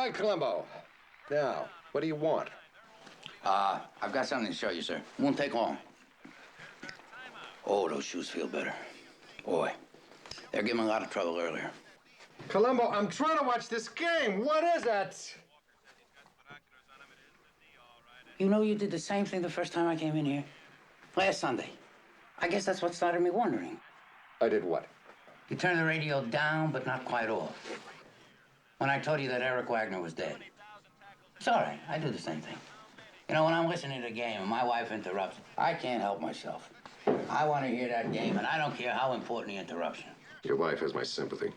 right, Columbo. Now, what do you want? I've got something to show you, sir. Won't take long. Oh, those shoes feel better. Boy, they're giving me a lot of trouble earlier. Columbo, I'm trying to watch this game. What is that? You know you did the same thing the first time I came in here? Last Sunday. I guess that's what started me wondering. I did what? You turned the radio down, but not quite off. When I told you that Eric Wagner was dead. It's all right. I do the same thing. You know, when I'm listening to the game and my wife interrupts, I can't help myself. I want to hear that game, and I don't care how important the interruption. Your wife has my sympathy.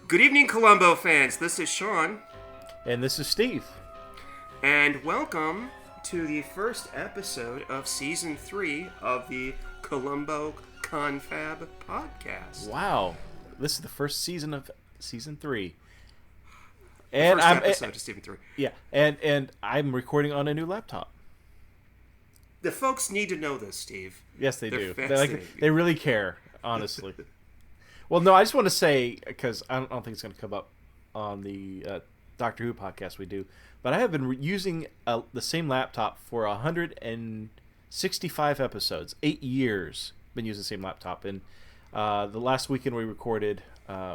Good evening, Columbo fans. This is Sean. And this is Steve. And welcome to the first episode of Season 3 of the Columbo Confab podcast. Wow. This is the first season of Season 3. And first episode of Season 3. Yeah, and I'm recording on a new laptop. The folks need to know this, Steve. Yes, they They're do. fascinating. They really care, honestly. Well, no, I just want to say, because I don't think it's going to come up on the Doctor Who podcast we do, but I have been using the same laptop for 165 episodes, 8 years. Been using the same laptop, and the last weekend we recorded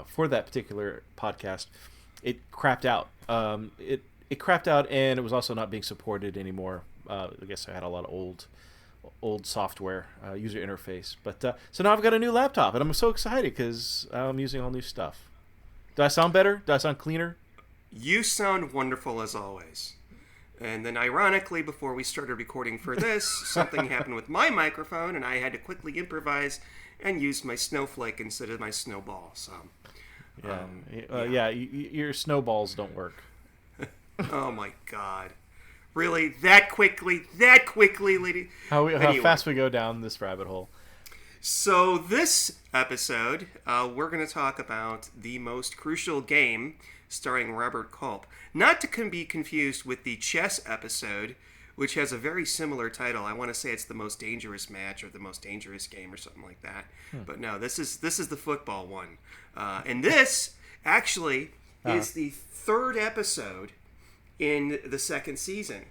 for that particular podcast, it crapped out. It crapped out, and it was also not being supported anymore. I guess I had a lot of old software user interface, but so now I've got a new laptop, and I'm so excited because I'm using all new stuff. Do I sound better? Do I sound cleaner? You sound wonderful as always. And then ironically, before we started recording for this, something happened with my microphone, and I had to quickly improvise and use my snowflake instead of my snowball. So, your snowballs don't work. Oh my God. Really? That quickly, lady? How Anyway. fast we go down this rabbit hole. So this episode, we're going to talk about the most crucial game starring Robert Culp. Not to be confused with the chess episode, which has a very similar title. I want to say it's the most dangerous match or the most dangerous game or something like that. But no, this is the football one. And this actually is the third episode in the second season.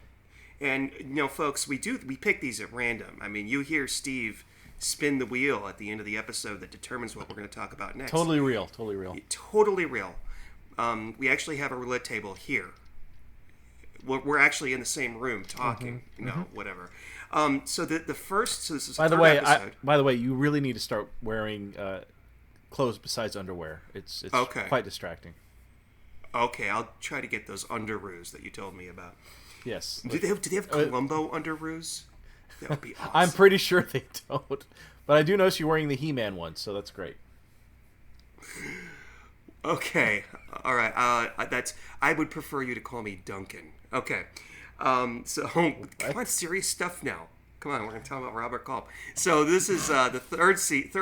And, you know, folks, we pick these at random. I mean, you hear Steve spin the wheel at the end of the episode that determines what we're going to talk about next. Totally real. Totally real. We actually have a roulette table here. We're actually in the same room talking. Whatever. So the first... So this is the third episode. By the way, you really need to start wearing clothes besides underwear. It's okay. Quite distracting. Okay, I'll try to get those underoos that you told me about. Yes. Do they have Columbo underoos? That would be awesome. I'm pretty sure they don't. But I do notice you're wearing the He-Man one, so that's great. Okay. All right. I would prefer you to call me Duncan. Okay. Come on, serious stuff now. Come on, we're going to talk about Robert Culp. So this is the third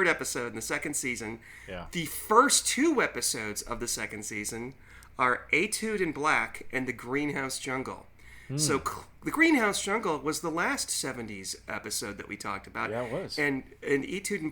episode in the second season. Yeah. The first two episodes of the second season are Etude in Black and The Greenhouse Jungle. So The Greenhouse Jungle was the last 70s episode that we talked about. Yeah, it was. And Etude in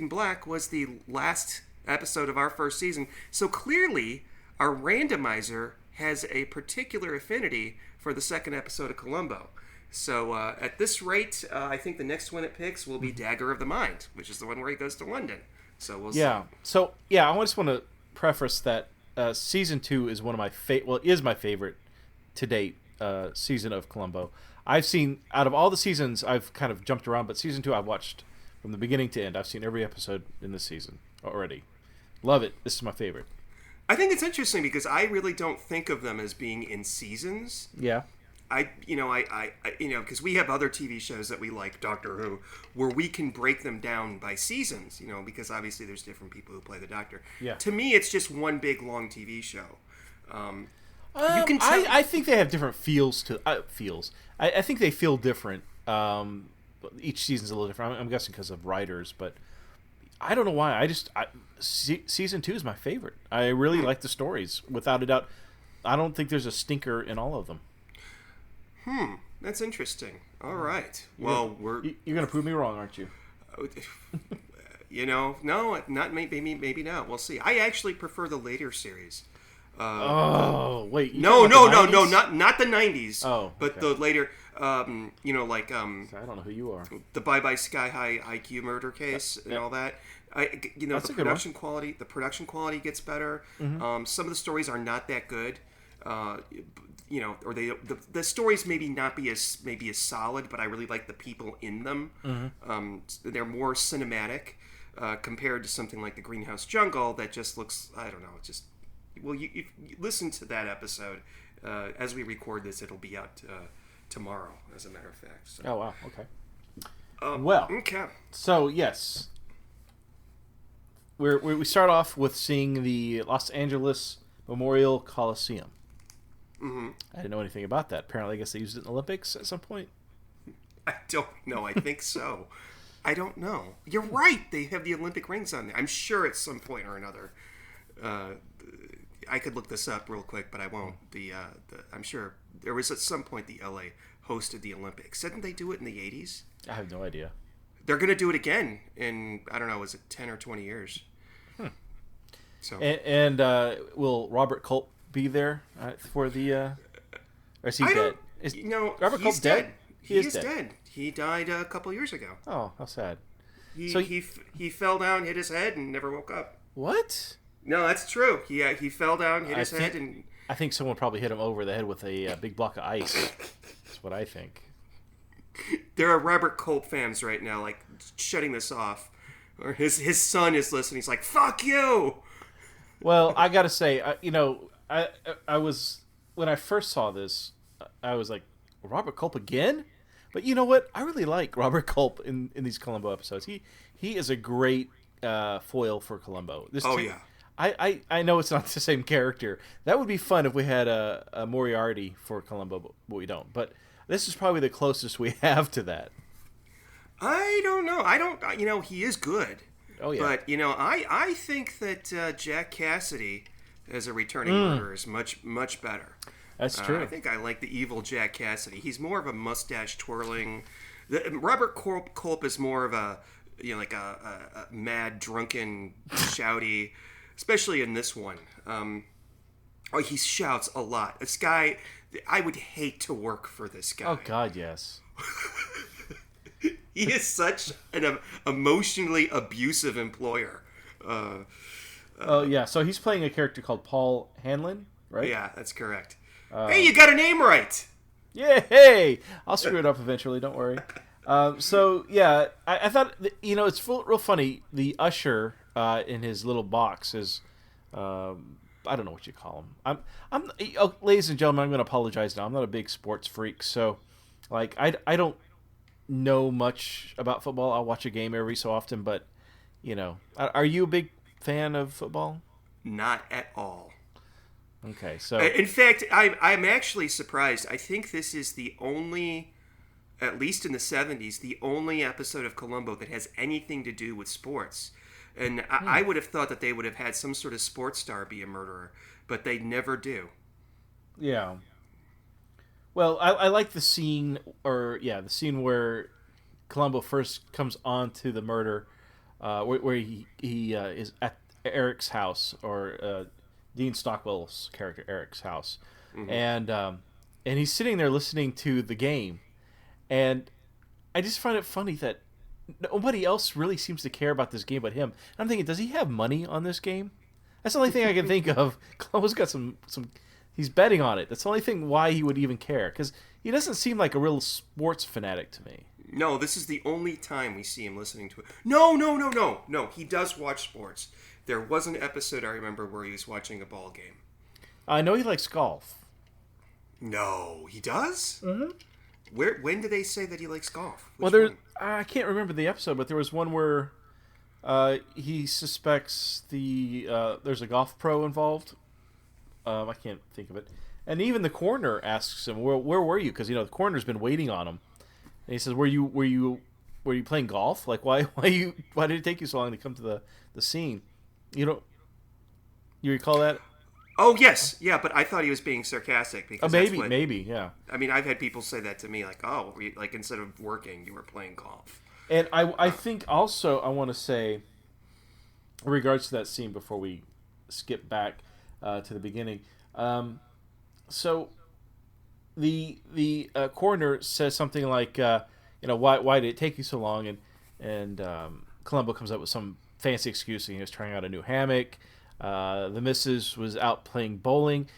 Black was the last episode of our first season. So clearly, our randomizer has a particular affinity for the second episode of Columbo. So at this rate, I think the next one it picks will be Dagger of the Mind, which is the one where he goes to London. So we'll see. So I just want to preface that season 2 is one of my is my favorite to date season of Columbo. I've seen, out of all the seasons, I've kind of jumped around, but season 2 I've watched from the beginning to end. I've seen every episode in this season already. Love it. This is my favorite. I think it's interesting because I really don't think of them as being in seasons. Yeah. Because we have other TV shows that we like, Doctor Who, where we can break them down by seasons, because obviously there's different people who play the Doctor. Yeah. To me, it's just one big, long TV show. You can tell... I think they have different feels to... I think they feel different. Each season's a little different. I'm guessing because of writers, but I don't know why. Season 2 is my favorite. I really like the stories, without a doubt. I don't think there's a stinker in all of them. That's interesting. All right. Well, you're gonna prove me wrong, aren't you? no, not maybe not. We'll see. I actually prefer the later series. Wait. No, not the 90s. Oh, but okay. the later, I don't know who you are. the Bye Bye Sky High IQ murder case and all that. That's the a good production quality. The production quality gets better. Some of the stories are not that good. Or the stories maybe not be as solid, but I really like the people in them. They're more cinematic compared to something like the Greenhouse Jungle that just looks, I don't know, just. Well, you listen to that episode. As we record this, it'll be out tomorrow, as a matter of fact. So. Oh, wow. Okay. Okay. So, yes. We start off with seeing the Los Angeles Memorial Coliseum. I didn't know anything about that. Apparently, I guess they used it in the Olympics at some point. I don't know. I think so. I don't know. You're right. They have the Olympic rings on there. I'm sure at some point or another. I could look this up real quick, but I won't. I'm sure there was at some point the LA hosted the Olympics. Didn't they do it in the 80s? I have no idea. They're going to do it again in, I don't know, is it 10 or 20 years? So And will Robert Culp be there for the? Or is he dead? Robert Culp dead? He is dead. He died a couple years ago. Oh, how sad. He fell down, hit his head, and never woke up. What? No, that's true. He fell down, hit his head, and I think someone probably hit him over the head with a big block of ice. That's what I think. There are Robert Culp fans right now, like, shutting this off. Or his son is listening. He's like, "Fuck you!" Well, I gotta say, I was when I first saw this, I was like, Robert Culp again? But you know what? I really like Robert Culp in these Columbo episodes. He is a great foil for Columbo. Yeah. I know it's not the same character. That would be fun if we had a Moriarty for Columbo, but we don't. But this is probably the closest we have to that. I don't know. He is good. Oh, yeah. But, I think that Jack Cassidy as a returning murderer is much, much better. That's true. I think I like the evil Jack Cassidy. He's more of a mustache twirling. Robert Culp is more of a, like a mad, drunken, shouty, especially in this one. He shouts a lot. This guy, I would hate to work for this guy. Oh, God, yes. He is such an emotionally abusive employer. Yeah. So he's playing a character called Paul Hanlon, right? Yeah, that's correct. Hey, you got a name right. Yeah, hey! I'll screw it up eventually, don't worry. So, yeah, I thought, it's real funny. The usher in his little box is, I don't know what you call him. Ladies and gentlemen, I'm going to apologize now. I'm not a big sports freak, so, I don't know much about football. I'll watch a game every so often, but, are you a big fan of football? Not at all. Okay, so... In fact, I'm actually surprised. I think this is the only, at least in the 70s, the only episode of Columbo that has anything to do with sports. And I would have thought that they would have had some sort of sports star be a murderer, but they never do. Yeah. Well, I like the scene, the scene where Columbo first comes on to the murder, where he is at Eric's house, or Dean Stockwell's character Eric's house, and he's sitting there listening to the game, and I just find it funny that nobody else really seems to care about this game but him. And I'm thinking, does he have money on this game? That's the only thing I can think of. Columbo's got some. He's betting on it. That's the only thing why he would even care, because he doesn't seem like a real sports fanatic to me. No, this is the only time we see him listening to it. No. He does watch sports. There was an episode I remember where he was watching a ball game. I know he likes golf. No, he does? Mm-hmm. When did they say that he likes golf? I can't remember the episode, but there was one where he suspects there's a golf pro involved. I can't think of it. And even the coroner asks him, "Where were you?" Because the coroner's been waiting on him. And he says, "Were you playing golf? Like why did it take you so long to come to the scene?" You recall that? Oh yes, yeah, but I thought he was being sarcastic because maybe, yeah. I mean, I've had people say that to me, like, "Oh, like instead of working, you were playing golf." And I think also I want to say, in regards to that scene before we skip back to the beginning, so the coroner says something like, why did it take you so long? And Columbo comes up with some fancy excuse. He was trying out a new hammock. The missus was out playing bowling.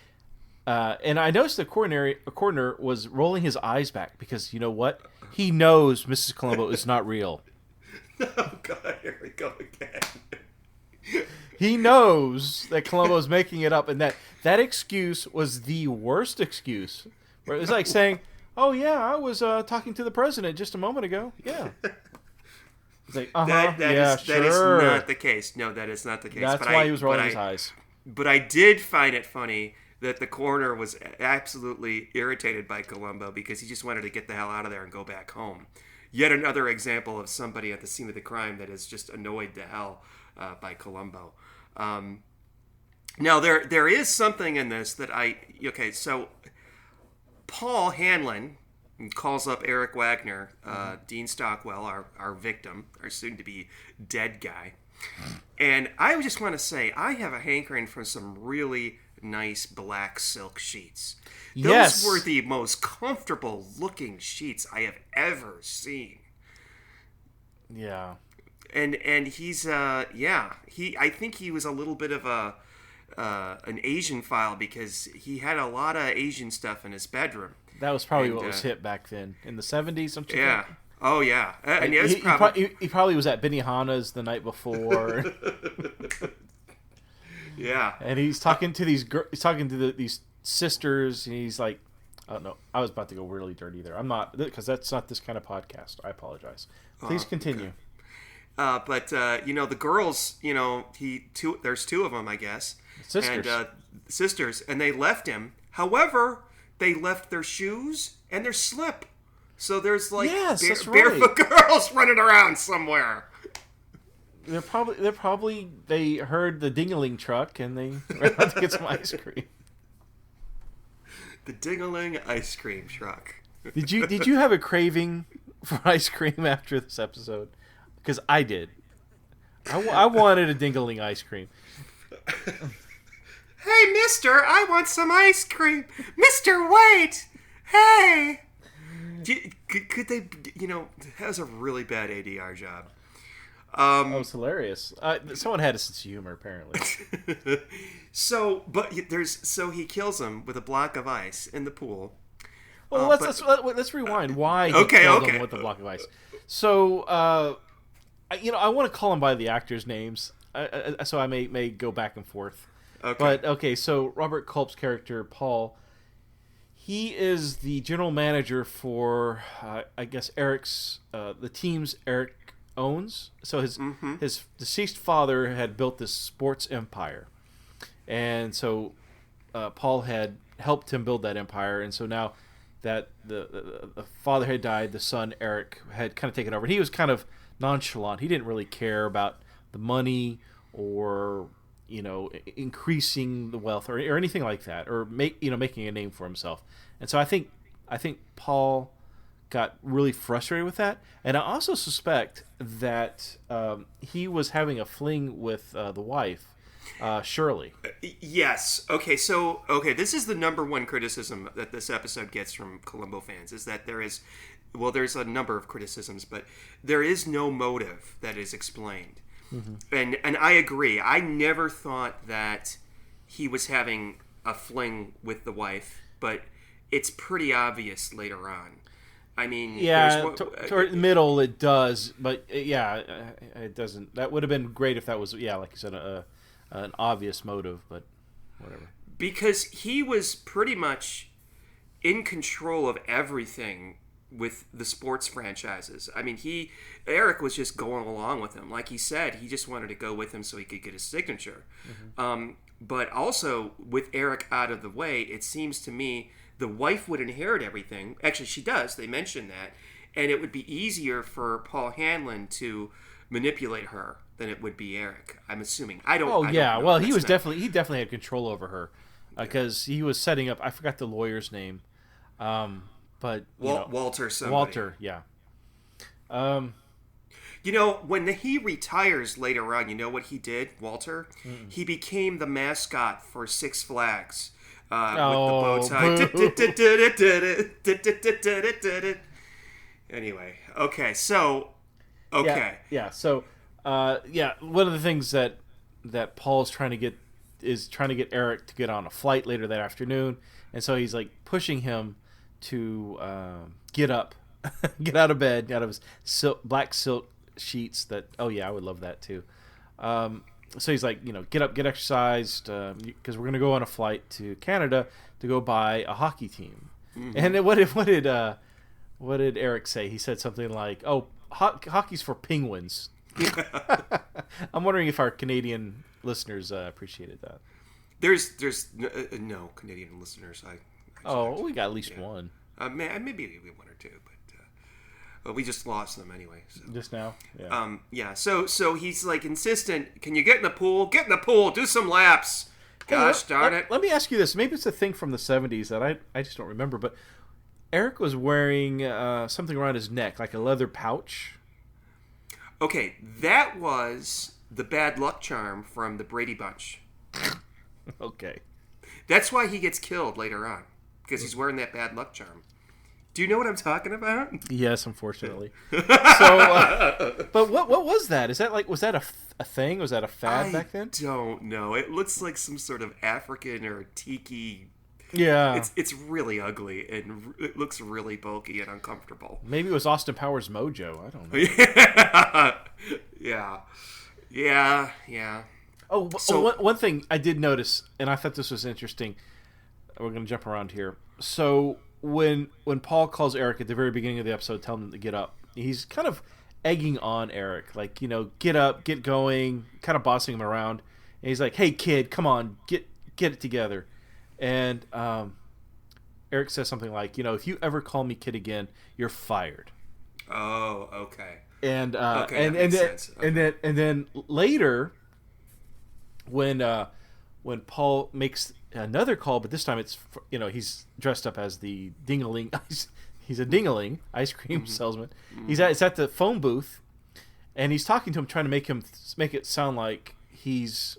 And I noticed the coroner was rolling his eyes back because you know what? He knows Mrs. Columbo is not real. Oh, God, here we go again. He knows that Columbo is making it up, and that excuse was the worst excuse. Where it was like saying, "Oh yeah, I was talking to the president just a moment ago." Yeah. It's like, That is not the case. No, that is not the case. That's why he was rolling his eyes. But I did find it funny that the coroner was absolutely irritated by Columbo because he just wanted to get the hell out of there and go back home. Yet another example of somebody at the scene of the crime that is just annoyed to hell by Columbo. Now, there is something in this that so Paul Hanlon calls up Eric Wagner, Dean Stockwell, our victim, our soon-to-be dead guy. And I just want to say, I have a hankering for some really nice black silk sheets. Those were the most comfortable-looking sheets I have ever seen. Yeah. And he's, I think he was a little bit of an Asian file because he had a lot of Asian stuff in his bedroom. That was probably what was hit back then. In the 70s, something yeah. like that. Oh, yeah. And he probably was at Benihana's the night before. Yeah. And he's talking to these sisters, and he's like, oh, no, I was about to go really dirty there. I'm not, because that's not this kind of podcast. I apologize. Please continue. Okay. But the girls, there's two of them, I guess. Sisters. And sisters, and they left him. However, they left their shoes and their slip. So there's like barefoot girls running around somewhere. They heard the ding-a-ling truck and they ran out to get some ice cream. The ding-a-ling ice cream truck. Did you have a craving for ice cream after this episode? Because I did. I wanted a ding-a-ling ice cream. Hey, mister, I want some ice cream. Mister, wait. Hey. Could they, that was a really bad ADR job. That was hilarious. Someone had a sense of humor, apparently. So he kills him with a block of ice in the pool. Well, let's rewind. Why he killed him with a block of ice. So, I want to call him by the actors' names, so I may go back and forth. Okay. But so Robert Culp's character Paul, he is the general manager for I guess Eric's the teams Eric owns. So his deceased father had built this sports empire, and so Paul had helped him build that empire. And so now that the father had died, the son Eric had kind of taken over. And he was kind of nonchalant. He didn't really care about the money or increasing the wealth or anything like that, or making a name for himself. And so I think Paul got really frustrated with that, and I also suspect that he was having a fling with the wife, Shirley. Yes. Okay. So this is the number one criticism that this episode gets from Columbo fans, is that there's a number of criticisms, but there is no motive that is explained. Mm-hmm. And I agree. I never thought that he was having a fling with the wife, but it's pretty obvious later on. I mean, toward the middle it does, but it doesn't. That would have been great if that was, like you said, an obvious motive, but whatever. Because he was pretty much in control of everything with the sports franchises. I mean, Eric was just going along with him. Like he said, he just wanted to go with him so he could get his signature. Mm-hmm. But also, with Eric out of the way, it seems to me the wife would inherit everything. Actually, she does. They mention that. And it would be easier for Paul Hanlon to manipulate her than it would be Eric, I'm assuming. I don't know. Well, he definitely had control over her. because he was setting up. I forgot the lawyer's name, but Walter somebody. Walter, yeah. When he retires later on, you know what he did, Walter? He became the mascot for Six Flags with the bow tie. Anyway, okay, so yeah. So, one of the things that Paul's trying to get Eric to get on a flight later that afternoon, and so he's like pushing him to get up, get out of bed, out of his black silk sheets. I would love that too. So he's like, get up, get exercised, because we're gonna go on a flight to Canada to go buy a hockey team. And then what did Eric say? He said something like, "Oh, hockey's for penguins." I'm wondering if our Canadian listeners appreciated that. There's no Canadian listeners. We got at least one. Maybe one or two, but we just lost them anyway. So. Just now? Yeah. So he's like insistent. Can you get in the pool? Get in the pool. Do some laps. Gosh darn it. Let me ask you this. Maybe it's a thing from the 70s that I just don't remember, but Eric was wearing something around his neck, like a leather pouch. Okay, that was the bad luck charm from the Brady Bunch. Okay. That's why he gets killed later on, because he's wearing that bad luck charm. Do you know what I'm talking about? Yes, unfortunately. But what was that? Was that a thing? Was that a fad back then? I don't know. It looks like some sort of African or tiki. Yeah. It's really ugly and it looks really bulky and uncomfortable. Maybe it was Austin Powers Mojo. I don't know. Yeah. One thing I did notice, and I thought this was interesting. We're going to jump around here. So when Paul calls Eric at the very beginning of the episode, telling him to get up, he's kind of egging on Eric, like, get up, get going, kind of bossing him around. And he's like, "Hey kid, come on, get it together." And Eric says something like, "If you ever call me kid again, you're fired." Oh, okay. And and then later, when Paul makes another call, but this time it's he's dressed up as the Ding-a-ling. He's a Ding-a-ling ice cream salesman. It's at the phone booth, and he's talking to him, trying to make it sound like he's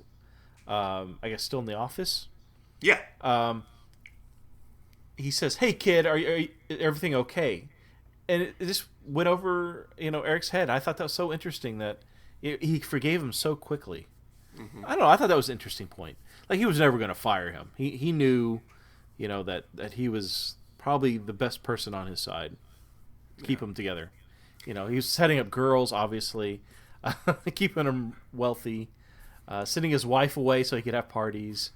I guess still in the office. Yeah. He says, "Hey kid, are everything okay?" And it just went over Eric's head. I thought that was so interesting that he forgave him so quickly. I don't know. I thought that was an interesting point. Like, he was never going to fire him. He knew, that he was probably the best person on his side. Keep him together. He was setting up girls, obviously, keeping him wealthy, sending his wife away so he could have parties.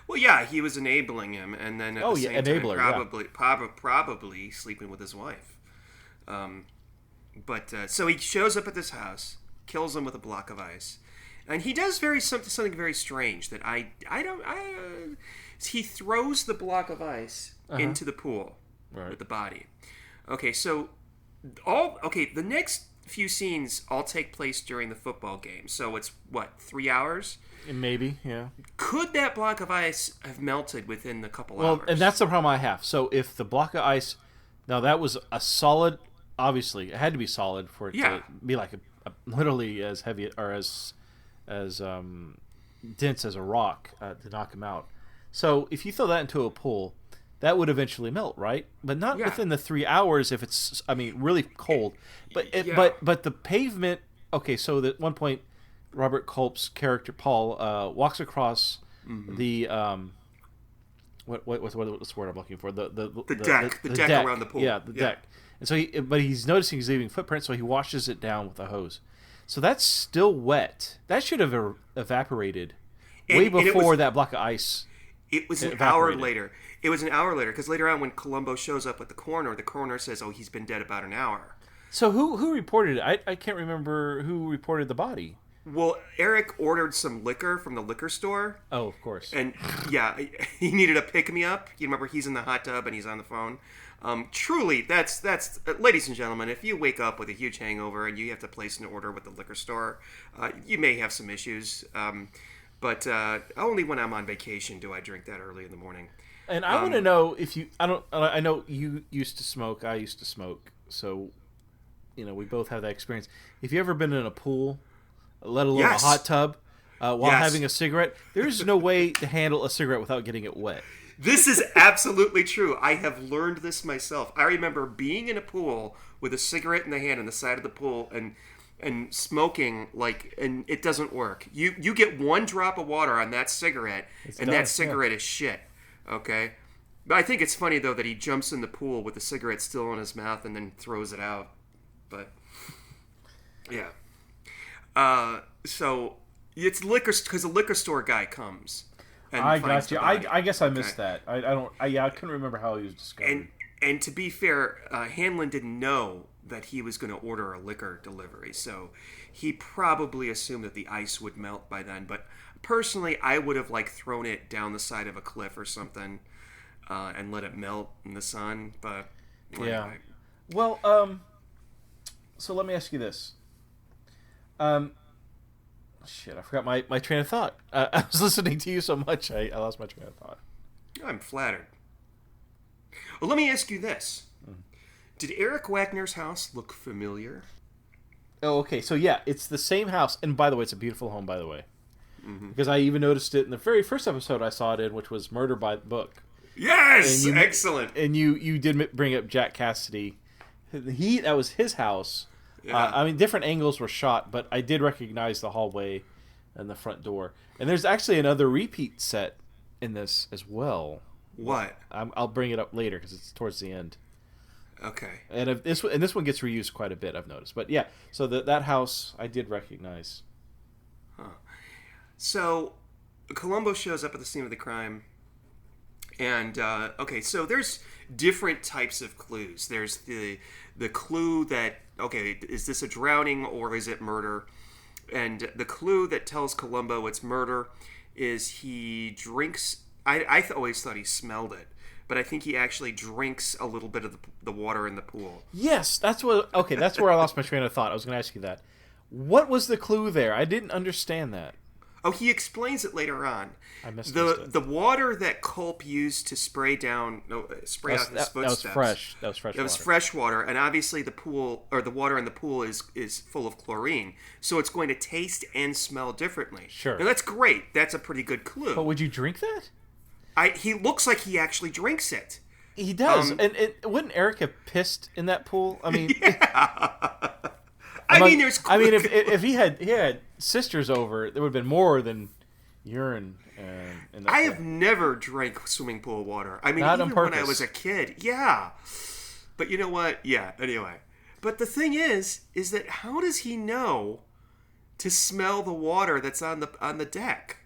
Well, yeah, he was enabling him, and then at the same time, probably sleeping with his wife. So he shows up at this house, kills him with a block of ice, and he does something very strange that he throws the block of ice into the pool with the body. Okay, so the next few scenes all take place during the football game. So it's 3 hours? Maybe, yeah. Could that block of ice have melted within a couple hours? Well, and that's the problem I have. So if the block of ice, now that was a solid, obviously it had to be solid for it to be like literally as heavy or as dense as a rock to knock him out. So if you throw that into a pool, that would eventually melt, right? But not within the 3 hours if it's, really cold. But but the pavement. Okay, so at one point, Robert Culp's character Paul walks across the what's the word I'm looking for, the deck around the pool. Yeah, the deck. And so but he's noticing he's leaving footprints, so he washes it down with a hose. So that's still wet. That should have evaporated way before that block of ice. It was an hour later. It was an hour later, because later on when Columbo shows up at the coroner says, "Oh, he's been dead about an hour." So who reported it? I can't remember who reported the body. Well, Eric ordered some liquor from the liquor store. Oh, of course. And yeah, he needed a pick-me-up. You remember, he's in the hot tub and he's on the phone. Truly, that's ladies and gentlemen, if you wake up with a huge hangover and you have to place an order with the liquor store, you may have some issues. But only when I'm on vacation do I drink that early in the morning. And I want to know if you. I know you used to smoke. I used to smoke. So, we both have that experience. If you ever been in a pool, let alone Yes. a hot tub, while Yes. having a cigarette, there's no way to handle a cigarette without getting it wet. This is absolutely true. I have learned this myself. I remember being in a pool with a cigarette in the hand on the side of the pool and smoking, and it doesn't work. You get one drop of water on that cigarette, and that cigarette is shit. Okay? But I think it's funny, though, that he jumps in the pool with the cigarette still in his mouth and then throws it out. But, yeah. So, it's liquor, because a liquor store guy comes. I got you. I guess I missed that. I couldn't remember how he was discovered. And to be fair, Hanlon didn't know that he was going to order a liquor delivery, so he probably assumed that the ice would melt by then. But personally, I would have thrown it down the side of a cliff or something and let it melt in the sun. But yeah. Well, so let me ask you this. Shit, I forgot my train of thought. I was listening to you so much, I lost my train of thought. I'm flattered. Well, let me ask you this. Did Eric Wagner's house look familiar? Oh, okay. So, yeah, it's the same house. And, by the way, it's a beautiful home, by the way. Mm-hmm. Because I even noticed it in the very first episode I saw it in, which was Murder by the Book. Yes! Excellent. And you did bring up Jack Cassidy. That was his house. Yeah. Different angles were shot, but I did recognize the hallway and the front door. And there's actually another repeat set in this as well. What? I'll bring it up later because it's towards the end. Okay. And this one gets reused quite a bit, I've noticed. But yeah, so that house I did recognize. Huh. So Columbo shows up at the scene of the crime. And, so there's different types of clues. There's the clue that, is this a drowning or is it murder? And the clue that tells Columbo it's murder is he drinks... I always thought he smelled it, but I think he actually drinks a little bit of the water in the pool. Yes, that's where I lost my train of thought. I was going to ask you that. What was the clue there? I didn't understand that. Oh, he explains it later on. I missed the water that Culp used to spray out his footsteps. That was fresh. That was fresh. It was fresh water, and obviously the pool or the water in the pool is full of chlorine, so it's going to taste and smell differently. Sure. And that's great. That's a pretty good clue. But would you drink that? He looks like he actually drinks it. He does. And wouldn't Eric have pissed in that pool? I mean, yeah. There's. If he had sisters over, there would have been more than urine. In that I pool. have never drank swimming pool water. I mean, Not even on purpose. when I was a kid, yeah. But you know what? Yeah. Anyway, but the thing is that how does he know to smell the water that's on the deck?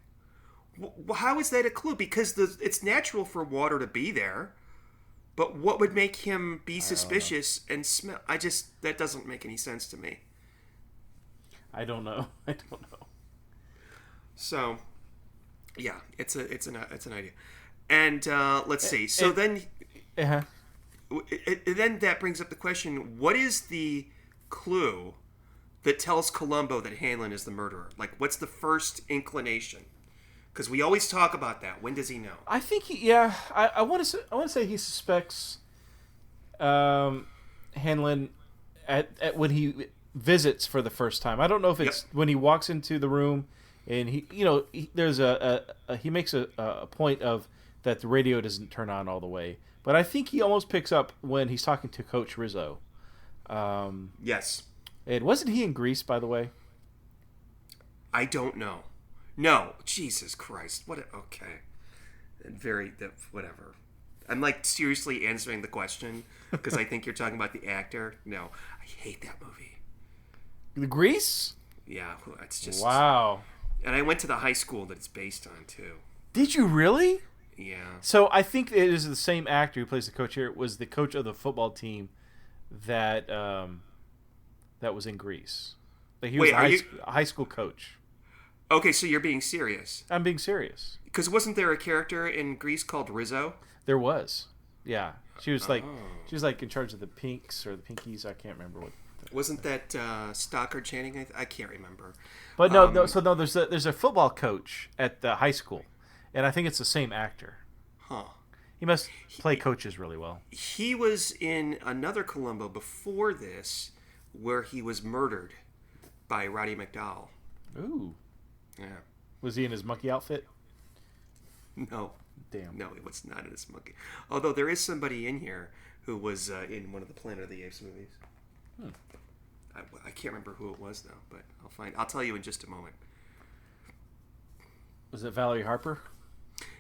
How is that a clue? Because it's natural for water to be there. But what would make him be suspicious and smell? That doesn't make any sense to me. I don't know. So, yeah, it's an idea. And let's see. So then, then that brings up the question: what is the clue that tells Columbo that Hanlon is the murderer? What's the first inclination? Because we always talk about that. When does he know? I think I want to say he suspects Hanlon at when he visits for the first time. I don't know if it's when he walks into the room and there's he makes a point of that the radio doesn't turn on all the way. But I think he almost picks up when he's talking to Coach Rizzo. Yes. And wasn't he in Greece, by the way? I don't know. No, Jesus Christ! Okay, whatever. I'm seriously answering the question because I think you're talking about the actor. No, I hate that movie. The Grease? Yeah, it's just wow. And I went to the high school that it's based on too. Did you really? Yeah. So I think it is the same actor who plays the coach here. It was the coach of the football team that was in Greece. He was a high school coach. Okay, so you're being serious. I'm being serious. Because wasn't there a character in Greece called Rizzo? There was. Yeah. She was in charge of the Pinks or the Pinkies. I can't remember what Wasn't that Stockard Channing? I can't remember. But no. So no, there's a football coach at the high school, and I think it's the same actor. Huh. He must play coaches really well. He was in another Columbo before this, where he was murdered by Roddy McDowell. Ooh. Yeah. Was he in his monkey outfit? No. Damn. No, he was not in his monkey. Although there is somebody in here who was in one of the Planet of the Apes movies. I can't remember who it was though, but I'll tell you in just a moment. Was it Valerie Harper?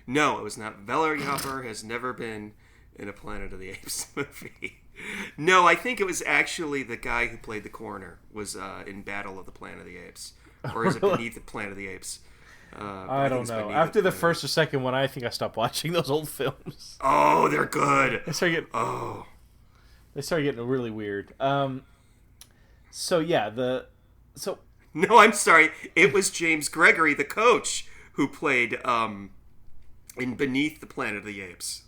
No, it was not. Valerie Harper has never been in a Planet of the Apes movie. No, I think it was actually the guy who played the coroner was in Battle of the Planet of the Apes. Or is it Beneath the Planet of the Apes? I don't know. After the first or second one, I think I stopped watching those old films. Oh, they're good. They started getting really weird. So yeah, No, I'm sorry. It was James Gregory, the coach, who played in Beneath the Planet of the Apes.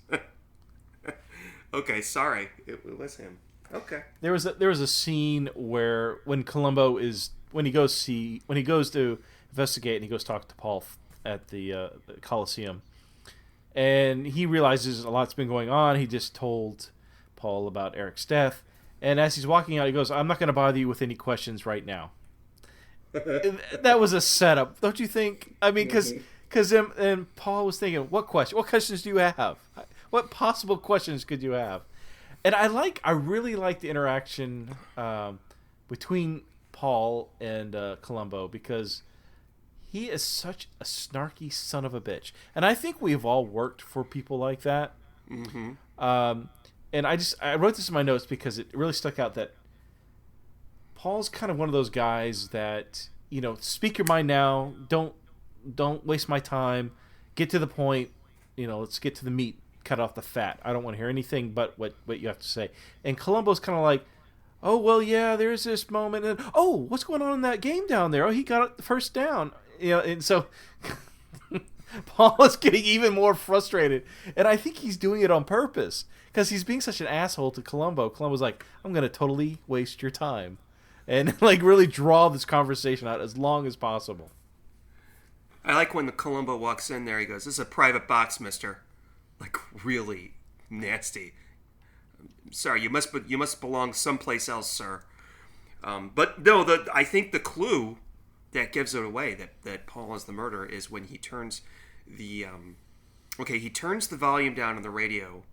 Okay, sorry. It was him. Okay. There was a scene where when Columbo when he goes to investigate and he goes talk to Paul at the Coliseum, and he realizes a lot's been going on. He just told Paul about Eric's death, and as he's walking out, he goes, "I'm not going to bother you with any questions right now." That was a setup, don't you think? I mean, because and Paul was thinking, what questions do you have? What possible questions could you have? And I really like the interaction between Paul and Columbo, because he is such a snarky son of a bitch, and I think we've all worked for people like that. Mm-hmm. And I wrote this in my notes because it really stuck out that Paul's kind of one of those guys that, speak your mind now. Don't waste my time. Get to the point. Let's get to the meat. Cut off the fat. I don't want to hear anything but what you have to say. And Columbo's kind of like, oh, well, yeah, there's this moment. And, oh, what's going on in that game down there? Oh, he got the first down. And so Paul is getting even more frustrated. And I think he's doing it on purpose because he's being such an asshole to Columbo. Columbo's like, I'm going to totally waste your time. And really draw this conversation out as long as possible. I like when the Columbo walks in there, he goes, "This is a private box, mister." Like, really nasty. Sorry, you must belong someplace else, sir. But no, I think the clue that gives it away that Paul is the murderer is when he turns the volume down on the radio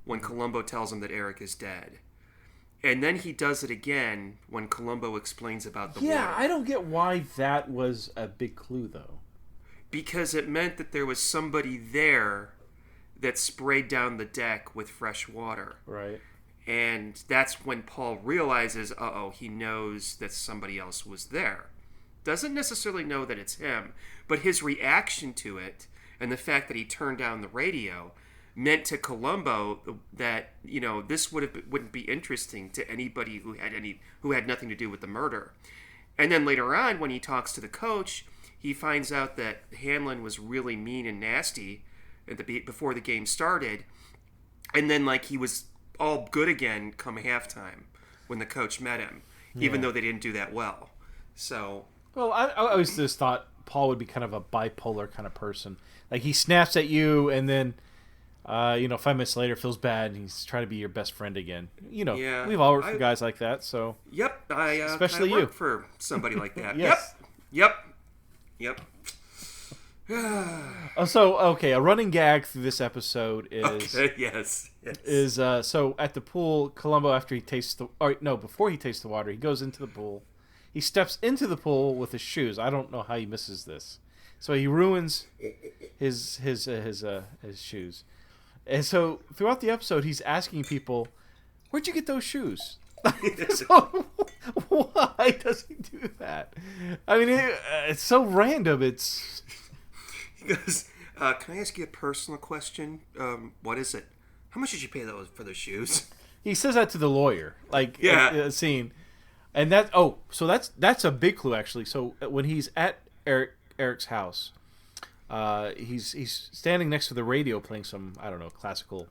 when Columbo tells him that Eric is dead. And then he does it again when Columbo explains about the water. Yeah, I don't get why that was a big clue, though. Because it meant that there was somebody there that sprayed down the deck with fresh water. Right. And that's when Paul realizes, he knows that somebody else was there. Doesn't necessarily know that it's him, but his reaction to it and the fact that he turned down the radio meant to Columbo that, this wouldn't be interesting to anybody who had nothing to do with the murder. And then later on, when he talks to the coach, he finds out that Hanlon was really mean and nasty before the game started, and then he was all good again come halftime when the coach met him, even though they didn't do that well. So, well, I always just thought Paul would be kind of a bipolar kind of person. Like, he snaps at you, and then 5 minutes later feels bad, and he's trying to be your best friend again. We've all worked for guys like that. So yep, especially I you work for somebody like that. Yes. Yep. A running gag through this episode is so at the pool, Columbo, before he tastes the water, he goes into the pool. He steps into the pool with his shoes. I don't know how he misses this. So he ruins his shoes. And so throughout the episode, he's asking people, "Where'd you get those shoes?" So, why does he do that? I mean, it's so random. He goes, "Can I ask you a personal question? What is it? How much did you pay for those shoes?" He says that to the lawyer, a scene, and that's a big clue actually. So when he's at Eric's house, he's standing next to the radio playing some classical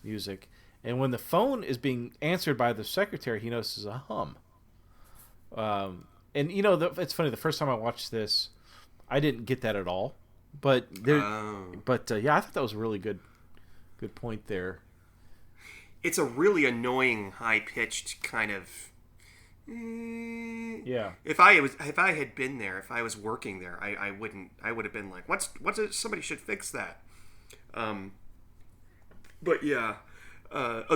music, and when the phone is being answered by the secretary, he notices a hum. And it's funny. The first time I watched this, I didn't get that at all. But yeah, I thought that was a really good point there. It's a really annoying, high-pitched kind of. Yeah. If I had been there, if I was working there, I would have been like, somebody should fix that. But yeah.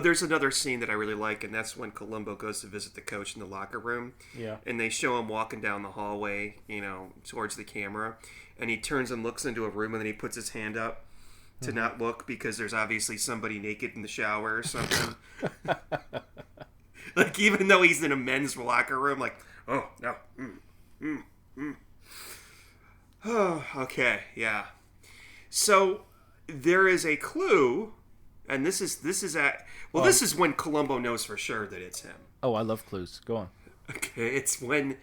There's another scene that I really like, and that's when Columbo goes to visit the coach in the locker room. Yeah. And they show him walking down the hallway, towards the camera, and he turns and looks into a room, and then he puts his hand up to not look because there's obviously somebody naked in the shower or something. Like, even though he's in a men's locker room, like, oh, no. Oh, okay, yeah. So, there is a clue, and this is when Columbo knows for sure that it's him. Oh, I love clues. Go on. Okay, it's when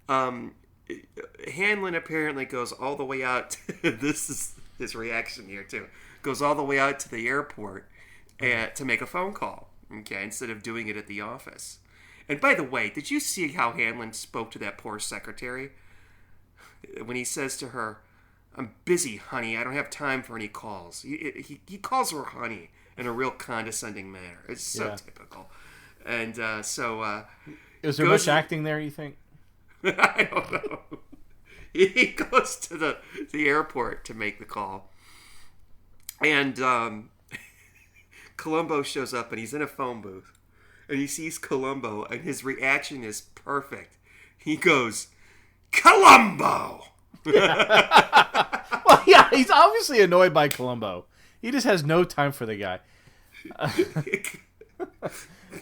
Hanlon apparently goes all the way out this is his reaction here, too. Goes all the way out to the airport to make a phone call. Okay, instead of doing it at the office. And by the way, did you see how Hanlon spoke to that poor secretary? When he says to her, "I'm busy, honey. I don't have time for any calls." He calls her honey in a real condescending manner. It's so typical. And is there much acting there, you think? I don't know. He goes to the airport to make the call. And Columbo shows up, and he's in a phone booth, and he sees Columbo, and his reaction is perfect. He goes, "Columbo!" Well, yeah, he's obviously annoyed by Columbo. He just has no time for the guy.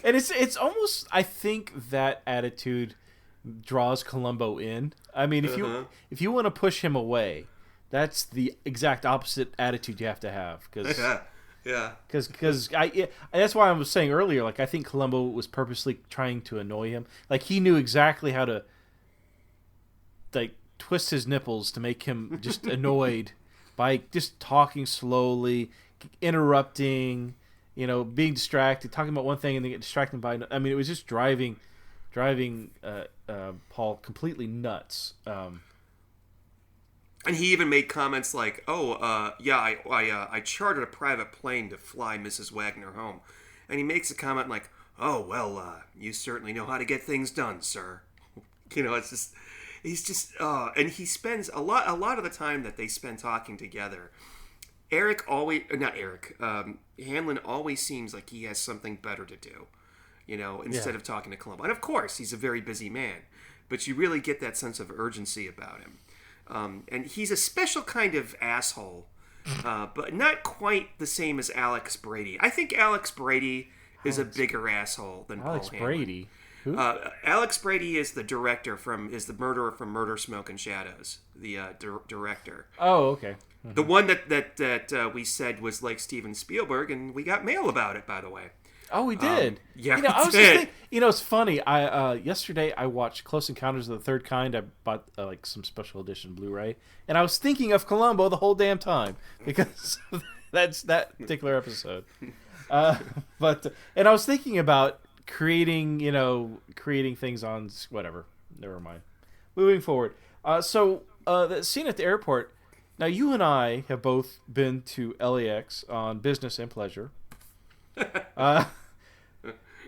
And it's almost, I think that attitude draws Columbo in. I mean, if you want to push him away, that's the exact opposite attitude you have to have. Cause, Yeah. Because that's why I was saying earlier, like, I think Columbo was purposely trying to annoy him. Like, he knew exactly how to, like, twist his nipples to make him just annoyed by just talking slowly, interrupting, being distracted, talking about one thing and then get distracted by. I mean, it was just driving Paul completely nuts. And he even made comments like, I chartered a private plane to fly Mrs. Wagner home. And he makes a comment like, "Oh, well, you certainly know how to get things done, sir." It's just, and he spends a lot of the time that they spend talking together. Hanlon always seems like he has something better to do, instead of talking to Columbo. And of course, he's a very busy man, but you really get that sense of urgency about him. And he's a special kind of asshole, but not quite the same as Alex Brady. I think Alex Brady is a bigger asshole than Paul Hanlon. Brady? Who? Alex Brady is the director is the murderer from Murder, Smoke, and Shadows. The director. Oh, okay. Mm-hmm. The one that we said was like Steven Spielberg, and we got mail about it, by the way. Oh, we did. Yeah, I was just thinking, it's funny. I yesterday I watched Close Encounters of the Third Kind. I bought like some special edition Blu-ray, and I was thinking of Columbo the whole damn time because that's that particular episode. But I was thinking about creating things on whatever. Never mind. Moving forward. So the scene at the airport. Now you and I have both been to LAX on business and pleasure.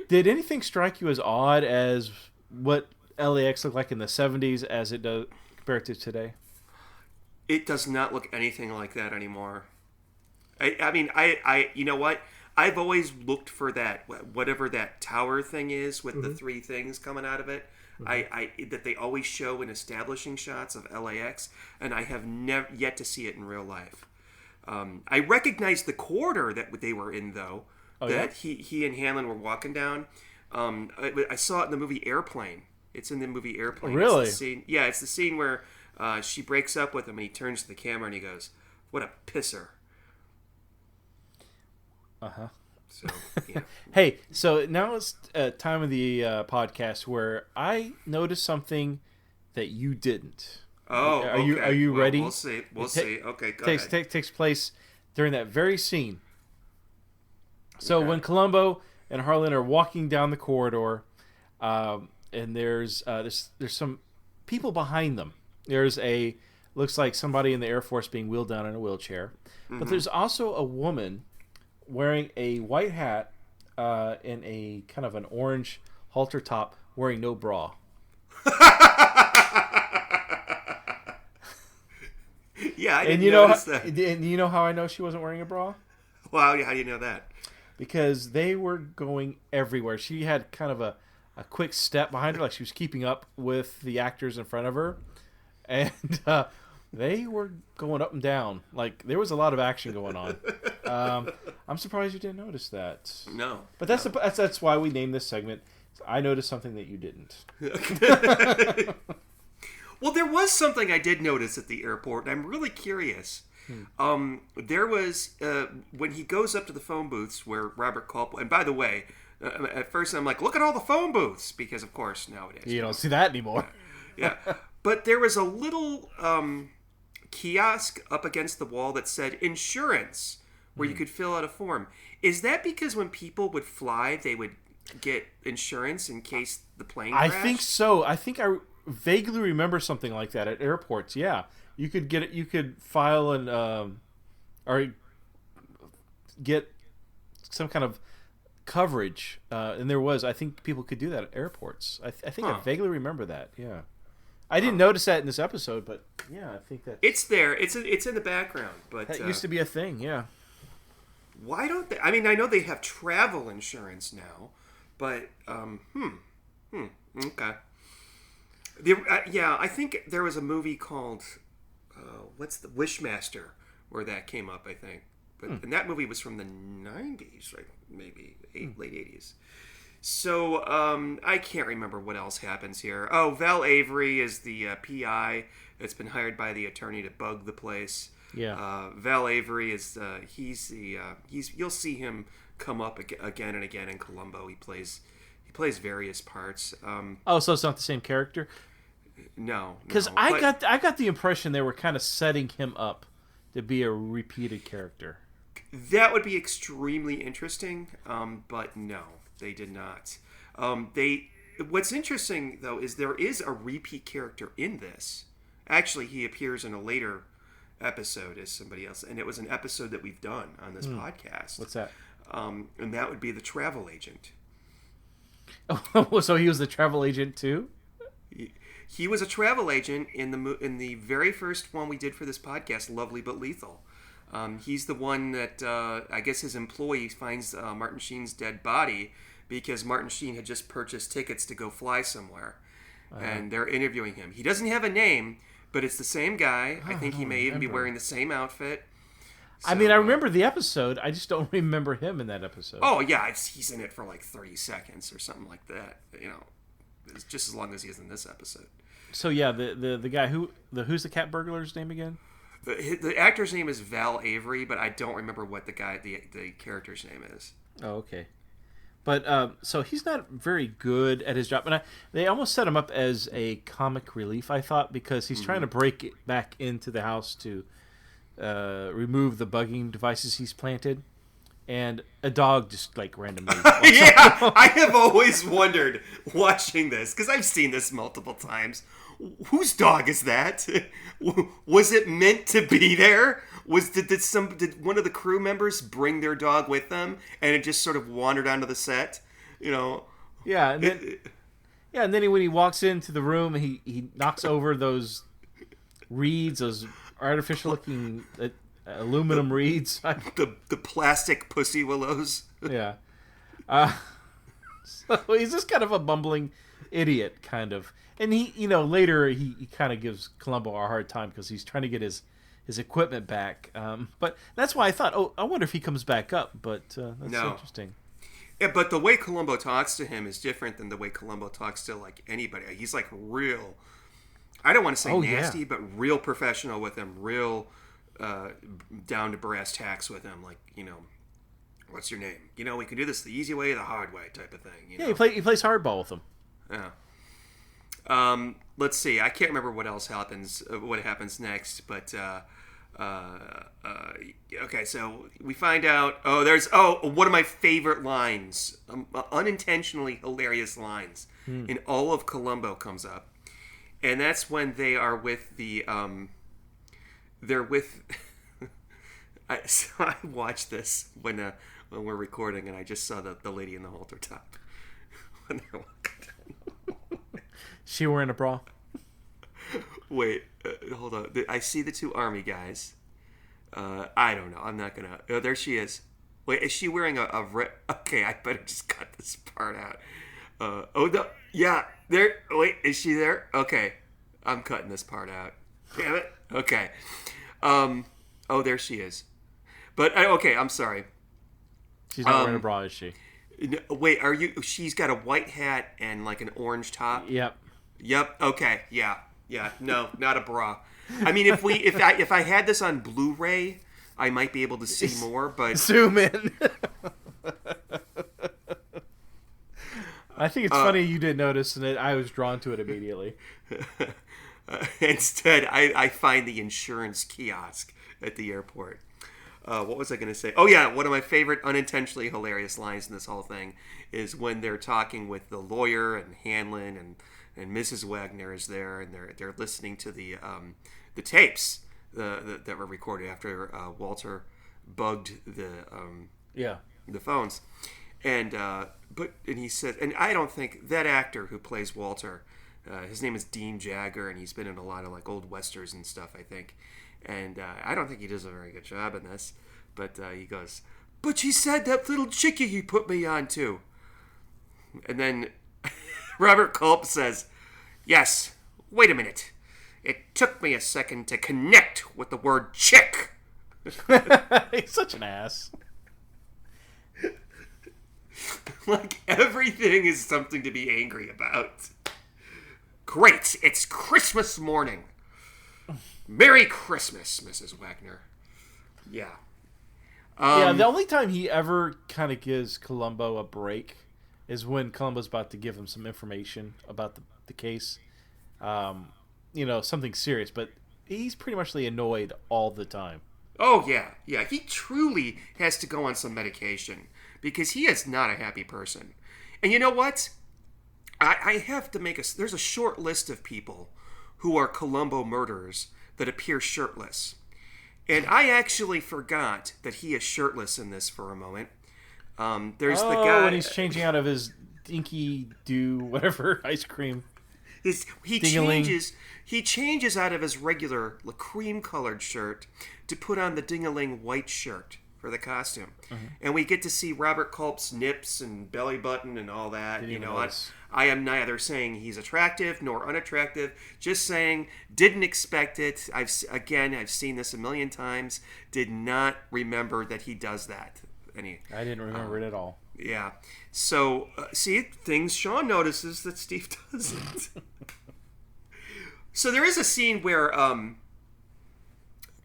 Did anything strike you as odd as what LAX looked like in the 70s as it does compared to today? It does not look anything like that anymore. I mean, you know what? I've always looked for that, whatever that tower thing is with the three things coming out of it. That they always show in establishing shots of LAX, and I have never yet to see it in real life. I recognized the corridor that they were in, though. He and Hanlon were walking down. I saw it in the movie Airplane. It's in the movie Airplane. Really? It's the scene where she breaks up with him, and he turns to the camera and he goes, "What a pisser." Uh-huh. So, yeah. Hey, so now it's time of the podcast where I noticed something that you didn't. Oh, are you ready? We'll see. Okay, go ahead. Takes place during that very scene. So when Columbo and Harlan are walking down the corridor, and there's some people behind them. There's looks like somebody in the Air Force being wheeled down in a wheelchair, but there's also a woman wearing a white hat and a kind of an orange halter top, wearing no bra. Yeah, I didn't notice that. And you know how I know she wasn't wearing a bra? Well, how do you know that? Because they were going everywhere. She had kind of a quick step behind her, like she was keeping up with the actors in front of her. And they were going up and down. Like, there was a lot of action going on. I'm surprised you didn't notice that. No. But that's why we named this segment. I noticed something that you didn't. Well, there was something I did notice at the airport, and I'm really curious. There was, when he goes up to the phone booths where Robert Culp, and by the way, at first I'm like, look at all the phone booths, because of course nowadays. You don't see that anymore. Yeah. But there was a little kiosk up against the wall that said insurance, where you could fill out a form. Is that because when people would fly, they would get insurance in case the plane crashed? I think so. I think I vaguely remember something like that at airports. Yeah, you could get it. You could file or get some kind of coverage, and there was. I think people could do that at airports. I think I vaguely remember that. Yeah, I didn't notice that in this episode, but yeah, I think that it's there. It's in the background, but that used to be a thing. Yeah. Why don't they? I mean, I know they have travel insurance now, but okay. Yeah, I think there was a movie called what's the Wishmaster where that came up. I think, but and that movie was from the 90s, right? Maybe late 80s. So I can't remember what else happens here. Oh, Val Avery is the PI that's been hired by the attorney to bug the place. Yeah. Val Avery is he's you'll see him come up again and again in Columbo. He plays various parts. So it's not the same character? No. Because I got the impression they were kind of setting him up to be a repeated character. That would be extremely interesting, but no, they did not. What's interesting, though, is there is a repeat character in this. Actually, he appears in a later episode as somebody else, and it was an episode that we've done on this podcast. What's that? And that would be the travel agent. Oh, so he was the travel agent too? He was a travel agent in the very first one we did for this podcast, Lovely But Lethal. He's the one that I guess his employee finds Martin Sheen's dead body because Martin Sheen had just purchased tickets to go fly somewhere, and they're interviewing him. He doesn't have a name, but it's the same guy. I think he may even be wearing the same outfit. So, I mean, I remember the episode. I just don't remember him in that episode. Oh, yeah. He's in it for like 30 seconds or something like that. You know, it's just as long as he is in this episode. So, yeah, the guy who's the cat burglar's name again? The actor's name is Val Avery, but I don't remember what the character's name is. Oh, okay. But, so he's not very good at his job. And they almost set him up as a comic relief, I thought, because he's trying to break it back into the house to remove the bugging devices he's planted, and a dog just like randomly yeah, I have always wondered watching this because I've seen this multiple times. Whose dog is that? Was it meant to be there? Did one of the crew members bring their dog with them and it just sort of wandered onto the set? You know. Yeah, and then when he walks into the room, he knocks over those reeds, those artificial looking aluminum reeds. the plastic pussy willows. Yeah. So he's just kind of a bumbling idiot, kind of. And he, later he kind of gives Columbo a hard time because he's trying to get his equipment back. But that's why I thought, I wonder if he comes back up. But that's interesting. Yeah, but the way Columbo talks to him is different than the way Columbo talks to like anybody. He's like real. I don't want to say nasty, but real professional with him, real down to brass tacks with him. Like, what's your name? We can do this the easy way or the hard way type of thing. Yeah, he plays hardball with him. Yeah. Let's see. I can't remember what else happens. What happens next? But Okay, so we find out. There's one of my favorite lines, unintentionally hilarious lines, in all of Columbo comes up, and that's when they are with the they're with. So I watched this when we're recording, and I just saw the lady in the halter top when they're walking. She wearing a bra? Wait, hold on. I see the two army guys. I don't know. I'm not gonna. Oh, there she is. Wait, is she wearing a red? Okay, I better just cut this part out. No. Yeah, there. Wait, is she there? Okay, I'm cutting this part out. Damn it. Okay. There she is. But okay, I'm sorry. She's not wearing a bra, is she? No, wait, are you? She's got a white hat and like an orange top. Yep. Okay. Yeah. No, not a bra. I mean, if I had this on Blu-ray, I might be able to see more. But zoom in. I think it's funny you didn't notice, and I was drawn to it immediately. Instead, I find the insurance kiosk at the airport. What was I going to say? Oh yeah, one of my favorite unintentionally hilarious lines in this whole thing is when they're talking with the lawyer and Hanlon and Mrs. Wagner is there, and they're listening to the tapes that were recorded after Walter bugged the phones, and he said, and I don't think that actor who plays Walter, his name is Dean Jagger, and he's been in a lot of like old westerns and stuff, I think, and I don't think he does a very good job in this, but he goes, "But she said that little chickie he put me on to," and then Robert Culp says, "Yes, wait a minute. It took me a second to connect with the word chick." He's such an ass. Like, everything is something to be angry about. Great, it's Christmas morning. Merry Christmas, Mrs. Wagner. Yeah. The only time he ever kind of gives Columbo a break is when Columbo's about to give him some information about the case. Something serious, but he's pretty much annoyed all the time. Oh, yeah. He truly has to go on some medication because he is not a happy person. And you know what? I have to there's a short list of people who are Columbo murderers that appear shirtless. And I actually forgot that he is shirtless in this for a moment. There's the guy... when he's changing out of his dinky do whatever ice cream. He changes out of his regular cream-colored shirt to put on the ding-a-ling white shirt for the costume. Mm-hmm. And we get to see Robert Culp's nips and belly button and all that. I am neither saying he's attractive nor unattractive, just saying didn't expect it. I've seen this a million times. Did not remember that he does that. I didn't remember it at all. Yeah. So, see, things Sean notices that Steve doesn't. So there is a scene where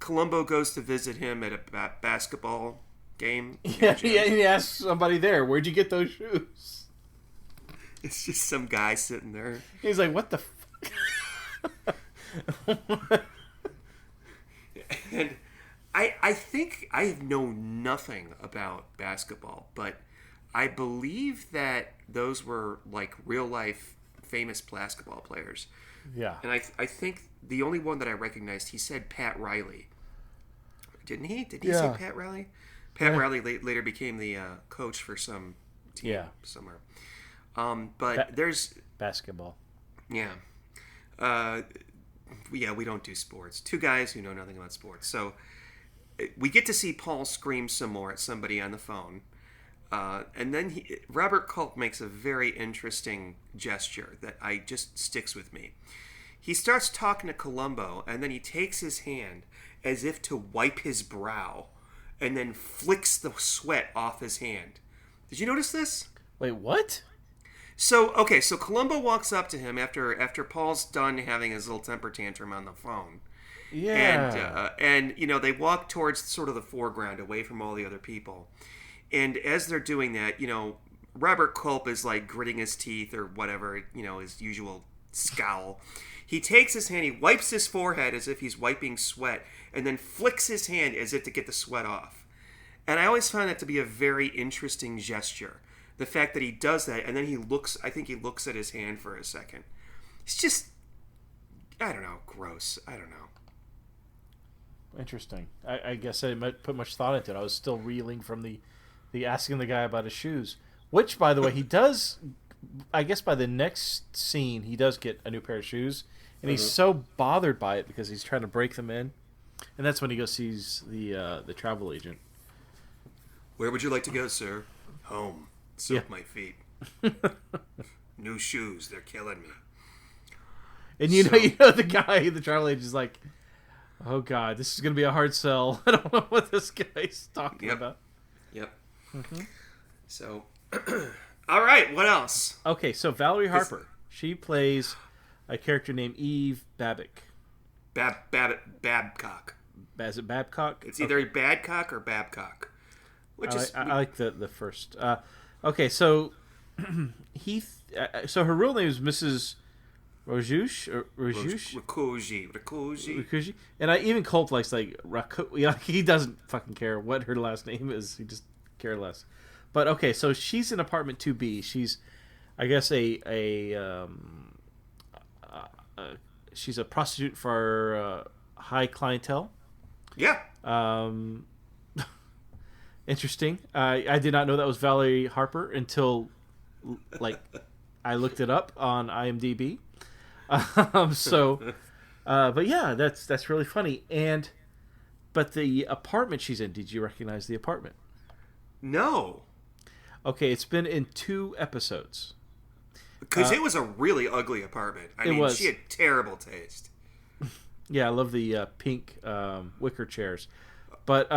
Columbo goes to visit him at a basketball game. Yeah, he asks somebody there, "Where'd you get those shoes?" It's just some guy sitting there. He's like, "What the fuck?" And I think I know nothing about basketball, but I believe that those were like real life famous basketball players. Yeah. And I think the only one that I recognized, he said Pat Riley. Didn't he? Did he say Pat Riley? Pat Riley later became the coach for some team somewhere. But there's... Basketball. Yeah. We don't do sports. Two guys who know nothing about sports. So we get to see Paul scream some more at somebody on the phone. And then Robert Culp makes a very interesting gesture that just sticks with me. He starts talking to Columbo, and then he takes his hand as if to wipe his brow, and then flicks the sweat off his hand. Did you notice this? Wait, what? So Columbo walks up to him after Paul's done having his little temper tantrum on the phone. Yeah. And they walk towards sort of the foreground, away from all the other people. And as they're doing that, Robert Culp is like gritting his teeth or whatever, his usual scowl. He takes his hand, he wipes his forehead as if he's wiping sweat, and then flicks his hand as if to get the sweat off. And I always found that to be a very interesting gesture. The fact that he does that, and then I think he looks at his hand for a second. It's just, I don't know, gross. I don't know. Interesting. I guess I didn't put much thought into it. I was still reeling from the asking the guy about his shoes. Which, by the way, he does, I guess by the next scene, he does get a new pair of shoes. And he's so bothered by it because he's trying to break them in. And that's when he goes sees the travel agent. Where would you like to go, sir? Home. Soak my feet. New shoes. They're killing me. And you know the guy, the travel agent is like, oh God, this is going to be a hard sell. I don't know what this guy's talking about. Yep. Mm-hmm. So, all right, what else? Okay, so Valerie Harper. She plays a character named Eve Babbitt. Babcock. Is it Babcock? It's either Badcock or Babcock. I like the first. Okay, so so her real name is Mrs. Rakuji. And even Culp likes he doesn't fucking care what her last name is. He just care less. But okay, so she's in apartment 2B. She's, I guess, she's a prostitute for high clientele. Yeah. Interesting. I did not know that was Valerie Harper until, I looked it up on IMDb. But yeah, that's really funny. But the apartment she's in, did you recognize the apartment? No. Okay, it's been in 2 episodes. Because it was a really ugly apartment. I mean, she had terrible taste. Yeah, I love the pink wicker chairs. But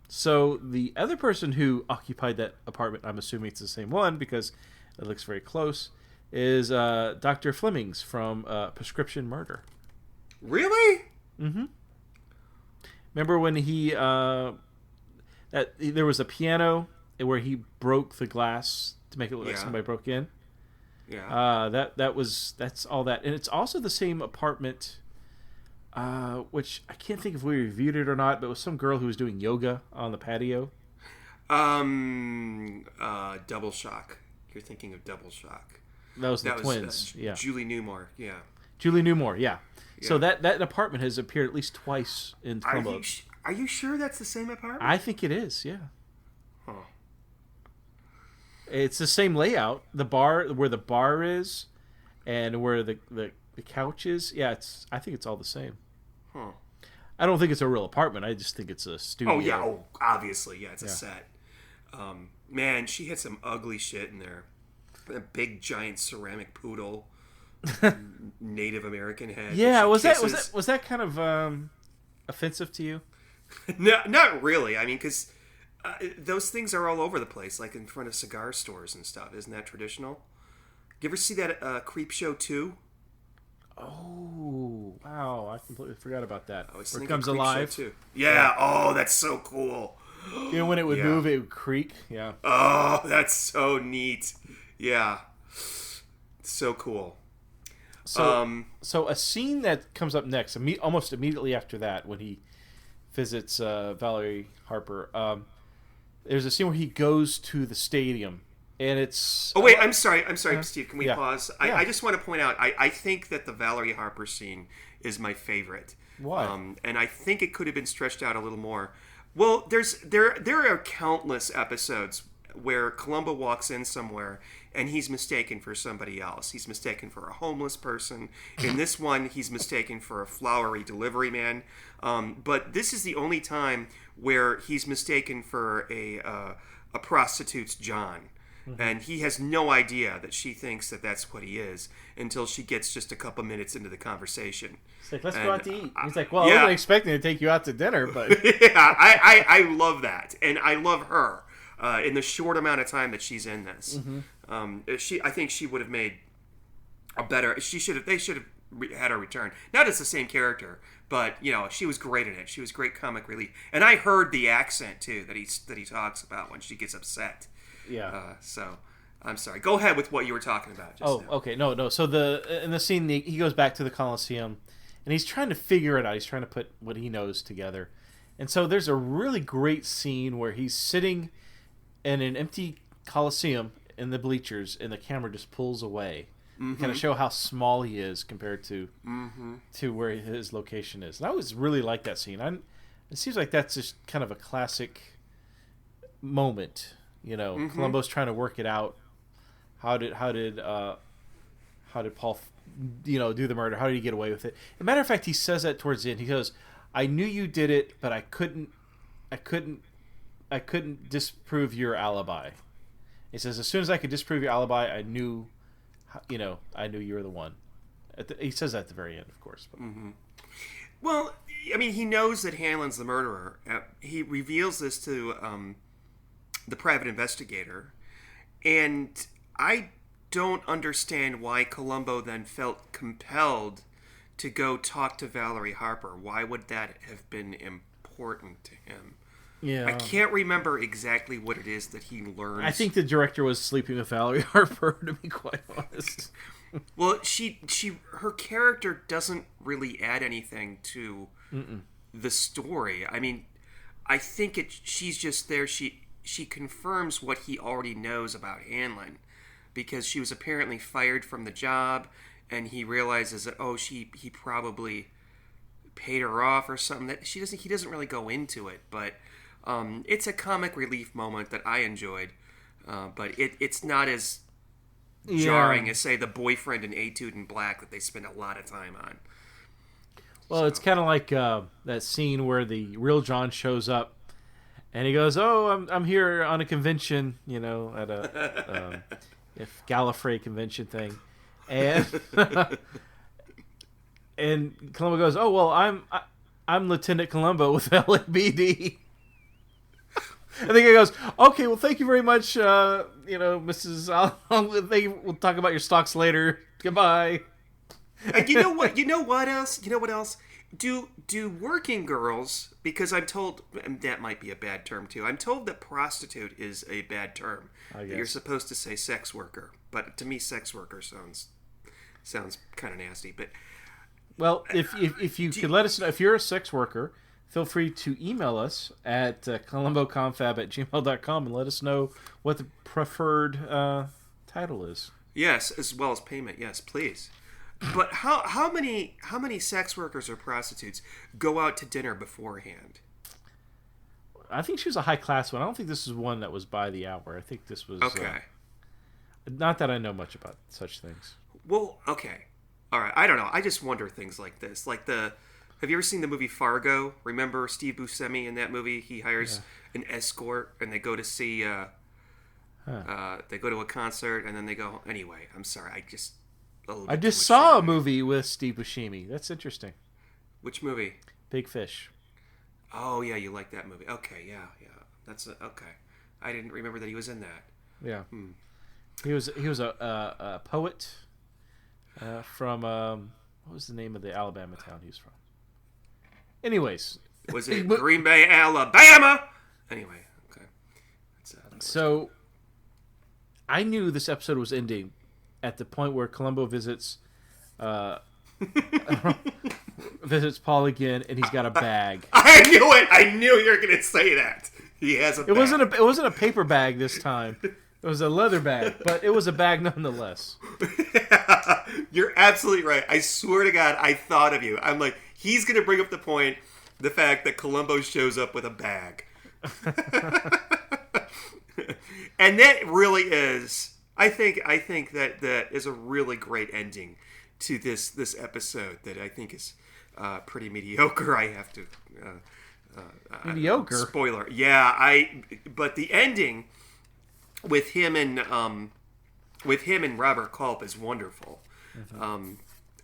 so the other person who occupied that apartment, I'm assuming it's the same one because it looks very close, is Dr. Flemings from Prescription Murder. Really? Mm-hmm. Remember when there was a piano where he broke the glass to make it look like somebody broke in? Yeah. That's all that. And it's also the same apartment, which I can't think if we reviewed it or not, but it was some girl who was doing yoga on the patio. Double Shock. You're thinking of Double Shock. That was the twins. Yeah. Julie Newmar. Yeah. Julie Newmar. Yeah. So that apartment has appeared at least twice in Columbo. Are you sure that's the same apartment? I think it is. Yeah. Huh. It's the same layout. The bar, where the bar is, and where the couch is. Yeah. I think it's all the same. Huh. I don't think it's a real apartment. I just think it's a studio. Oh yeah. Oh, obviously. Yeah. It's a set. Man, she had some ugly shit in there. A big giant ceramic poodle, Native American head. Yeah, was that kind of offensive to you? No, not really. I mean, because those things are all over the place, like in front of cigar stores and stuff. Isn't that traditional? You ever see that Creep Show 2? Oh, wow! I completely forgot about that. Where it comes alive. Show 2. Yeah. Oh, that's so cool. You know, when it would move, it would creak. Yeah. Oh, that's so neat. Yeah. So cool. So a scene that comes up next, almost immediately after that, when he visits Valerie Harper, there's a scene where he goes to the stadium, and it's... Oh, wait, I'm sorry, Steve. Can we pause? I just want to point out, I think that the Valerie Harper scene is my favorite. Why? And I think it could have been stretched out a little more. Well, there are countless episodes where Columbo walks in somewhere and he's mistaken for somebody else. He's mistaken for a homeless person. In this one, he's mistaken for a flowery delivery man. But this is the only time where he's mistaken for a prostitute's John. Mm-hmm. And he has no idea that she thinks that that's what he is until she gets just a couple minutes into the conversation. It's like, let's go out to eat. He's like, well, I wasn't expecting to take you out to dinner, but... Yeah, I love that. And I love her in the short amount of time that she's in this. Mm-hmm. I think she would have made a better... They should have had her return. Not as the same character, but, she was great in it. She was great comic relief. And I heard the accent, too, that he talks about when she gets upset. Yeah. So, I'm sorry. Go ahead with what you were talking about. Okay. No. So in the scene, he goes back to the Coliseum, and he's trying to figure it out. He's trying to put what he knows together. And so there's a really great scene where he's sitting in an empty coliseum in the bleachers, and the camera just pulls away, kind of show how small he is compared to where his location is. And I always really like that scene. It seems like that's just kind of a classic moment. Columbo's trying to work it out. How did Paul, do the murder? How did he get away with it? As a matter of fact, he says that towards the end. He goes, "I knew you did it, but I couldn't disprove your alibi." He says, "As soon as I could disprove your alibi, I knew you were the one." He says that at the very end, of course. But. Well, I mean, he knows that Hanlon's the murderer. He reveals this to the private investigator, and I don't understand why Columbo then felt compelled to go talk to Valerie Harper. Why would that have been important to him? Yeah, I can't remember exactly what it is that he learns. I think the director was sleeping with Valerie Harper, to be quite honest. Well, her character doesn't really add anything to the story. I mean, I think she's just there. She confirms what he already knows about Hanlon, because she was apparently fired from the job, and he realizes that he probably paid her off or something. That he doesn't really go into it, but it's a comic relief moment that I enjoyed. But it's not as jarring as, say, the boyfriend in Etude in Black that they spend a lot of time on. Well, it's kind of like that scene where the real John shows up, and he goes, "Oh, I'm here on a convention, at a Gallifrey convention thing," and and Columbo goes, "Oh well, I'm Lieutenant Columbo with LAPD." And the guy goes, "Okay, well, thank you very much, Mrs. We'll talk about your stocks later. Goodbye." And you know what? You know what else? Do working girls? Because I'm told, and that might be a bad term too. I'm told that prostitute is a bad term. That you're supposed to say sex worker, but to me, sex worker sounds kind of nasty. But well, if you could let us know if you're a sex worker, feel free to email us at columboconfab@gmail.com and let us know what the preferred title is. Yes, as well as payment. Yes, please. But how many sex workers or prostitutes go out to dinner beforehand? I think she was a high class one. I don't think this is one that was by the hour. I think this was okay. Not that I know much about such things. Well, okay, all right. I don't know. I just wonder things like this. Like have you ever seen the movie Fargo? Remember Steve Buscemi in that movie? He hires an escort, and they go to see. They go to a concert, and then they go. Anyway, I'm sorry. I just saw a movie with Steve Buscemi. That's interesting. Which movie? Big Fish. Oh yeah, you like that movie? Okay, yeah. That's okay. I didn't remember that he was in that. Yeah. He was a poet from what was the name of the Alabama town he was from? Anyways, was it Green Bay, Alabama? Anyway, okay. So I knew this episode was ending at the point where Columbo visits Paul again, and he's got a bag. I knew it. I knew you were going to say that. He has a bag. It wasn't a paper bag this time. It was a leather bag, but it was a bag nonetheless. You're absolutely right. I swear to God, I thought of you. I'm like, he's going to bring up the fact that Columbo shows up with a bag. And that really is... I think that is a really great ending to this episode that I think is pretty mediocre. I have to mediocre spoiler. Yeah, but the ending with him and Robert Culp is wonderful. Mm-hmm.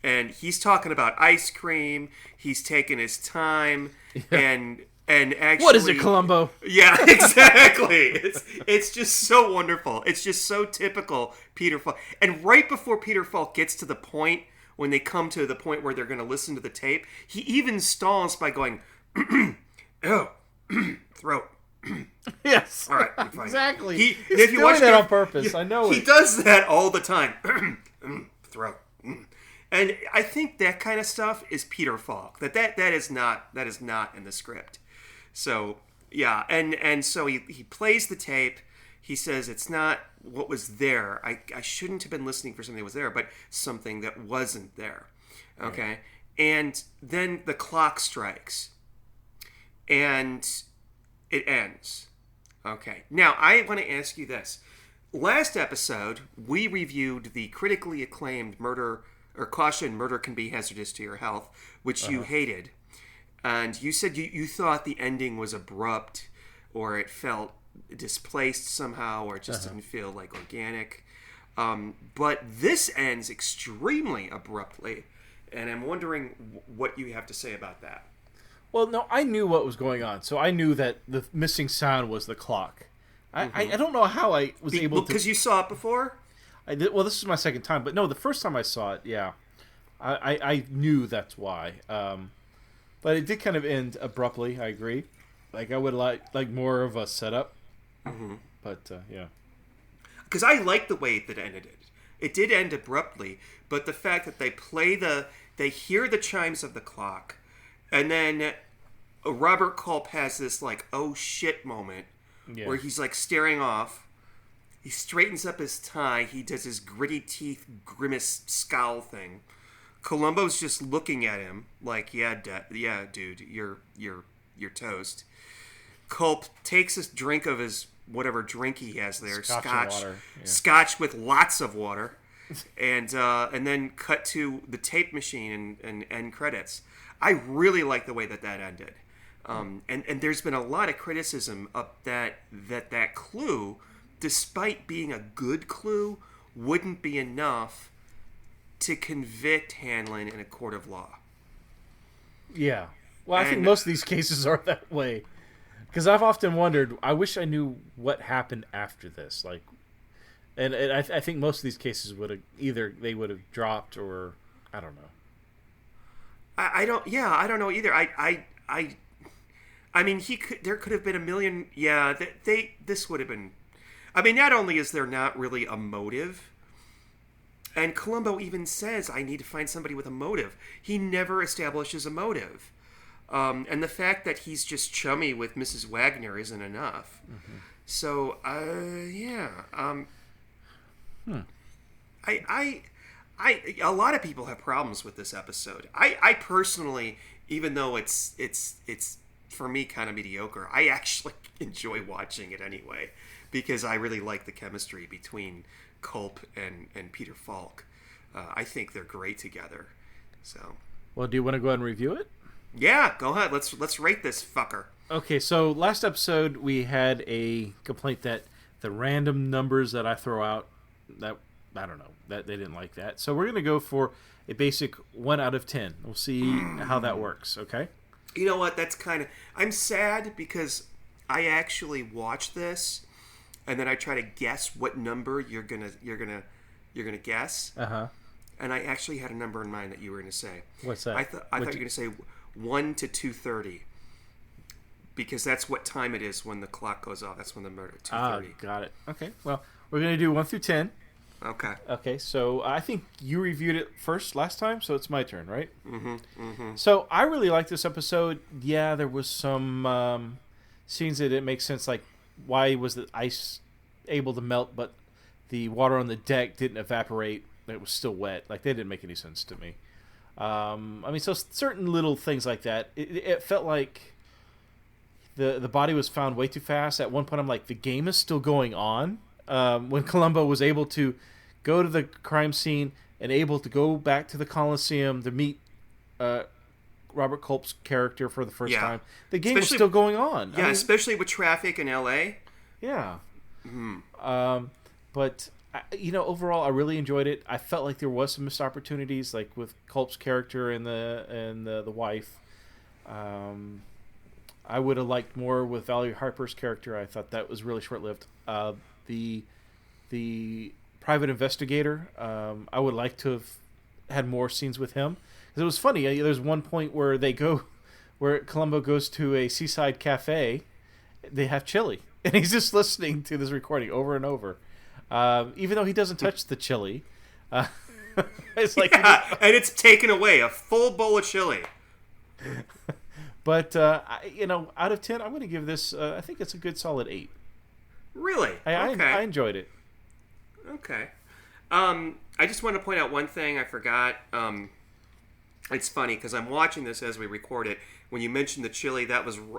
And he's talking about ice cream. He's taking his time and actually, what is it, Columbo? Yeah, exactly. It's just so wonderful. It's just so typical Peter Falk. And right before Peter Falk gets to the point, when they come to the point where they're going to listen to the tape, he even stalls by going, "Oh, throat." Yes. All right, I'm fine. Exactly. He's doing that on purpose. I know he does that all the time. Throat. And I think that kind of stuff is Peter Falk. That is not in the script. So yeah, and so he plays the tape. He says it's not what was there. I shouldn't have been listening for something that was there, but something that wasn't there. Okay, right. And then the clock strikes, and it ends. Okay. Now I want to ask you this. Last episode we reviewed the critically acclaimed Caution, Murder Can Be Hazardous to Your Health, which you hated. And you said you thought the ending was abrupt, or it felt displaced somehow, or it just didn't feel like organic. But this ends extremely abruptly, and I'm wondering what you have to say about that. Well, no, I knew what was going on, so I knew that the missing sound was the clock. I don't know how I was able to... Because you saw it before? I did. Well, this is my second time, but no, the first time I saw it, yeah, I knew that's why. But it did kind of end abruptly. I agree. Like I would like more of a setup. Mm-hmm. But yeah, because I like the way that it ended. It did end abruptly, but the fact that they hear the chimes of the clock, and then Robert Culp has this like oh shit moment where he's like staring off. He straightens up his tie. He does his gritty teeth grimace scowl thing. Columbo's just looking at him like, yeah, dude, you're toast. Culp takes a drink of his whatever drink he has there, scotch with lots of water, and then cut to the tape machine and end credits. I really like the way that ended, and there's been a lot of criticism of that clue, despite being a good clue, wouldn't be enough to convict Hanlon in a court of law. Yeah. Well, I think most of these cases are that way. Because I've often wondered, I wish I knew what happened after this. Like, and I think most of these cases would have they would have dropped, or I don't know. I don't know either. I mean, there could have been a million. Yeah, this would have been. I mean, not only is there not really a motive, and Columbo even says, I need to find somebody with a motive. He never establishes a motive. And the fact that he's just chummy with Mrs. Wagner isn't enough. Mm-hmm. So, yeah. A lot of people have problems with this episode. I personally, even though it's for me kind of mediocre, I actually enjoy watching it anyway, because I really like the chemistry between Culp and Peter Falk. I think they're great together. So, well, do you want to go ahead and review it? Yeah, go ahead. Let's rate this fucker. Okay, so last episode we had a complaint that the random numbers that I throw out, that I don't know, that they didn't like that. So we're gonna go for a basic 1 out of 10. We'll see how that works. Okay. You know what? That's kind of. I'm sad because I actually watched this, and then I try to guess what number you're gonna guess. And I actually had a number in mind that you were gonna say. What's that? I thought you were gonna say 1 to 2:30, because that's what time it is when the clock goes off. That's when the murder. 2:30. Got it. Okay. Well, we're gonna do 1 through 10. Okay. Okay. So I think you reviewed it first last time, so it's my turn, right? Mm-hmm. Mm-hmm. So I really liked this episode. Yeah, there was some scenes that didn't make sense, like why was the ice able to melt, but the water on the deck didn't evaporate. It was still wet. Like, they didn't make any sense to me. I mean, so certain little things like that. It felt like the body was found way too fast. At one point, I'm like, the game is still going on. When Columbo was able to go to the crime scene and able to go back to the Coliseum to meet Robert Culp's character for the first time, the game was still going on. Yeah, I mean, especially with traffic in L.A. Yeah. Mm-hmm. But overall, I really enjoyed it. I felt like there was some missed opportunities, like with Culp's character and the wife. I would have liked more with Valerie Harper's character. I thought that was really short-lived. The private investigator, I would like to have had more scenes with him. Because it was funny. There's one point where Columbo goes to a seaside cafe. They have chili, and he's just listening to this recording over and over. Even though he doesn't touch the chili, It's like, Yeah, and it's taken away, a full bowl of chili. but out of 10, I'm going to give this. I think it's a good solid 8. Really? I Okay. enjoyed it. Okay. I just want to point out one thing I forgot. It's funny because I'm watching this as we record it. When you mentioned the chili,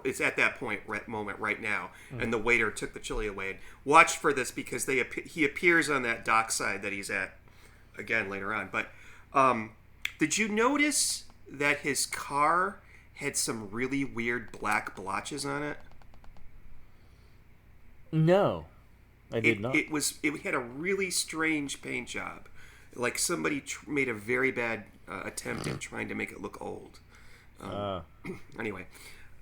it's at that moment right now, and the waiter took the chili away. And watch for this because he appears on that dockside that he's at again later on. But did you notice that his car had some really weird black blotches on it? No, I did not. It had a really strange paint job, like somebody made a very bad attempt at trying to make it look old. Anyway,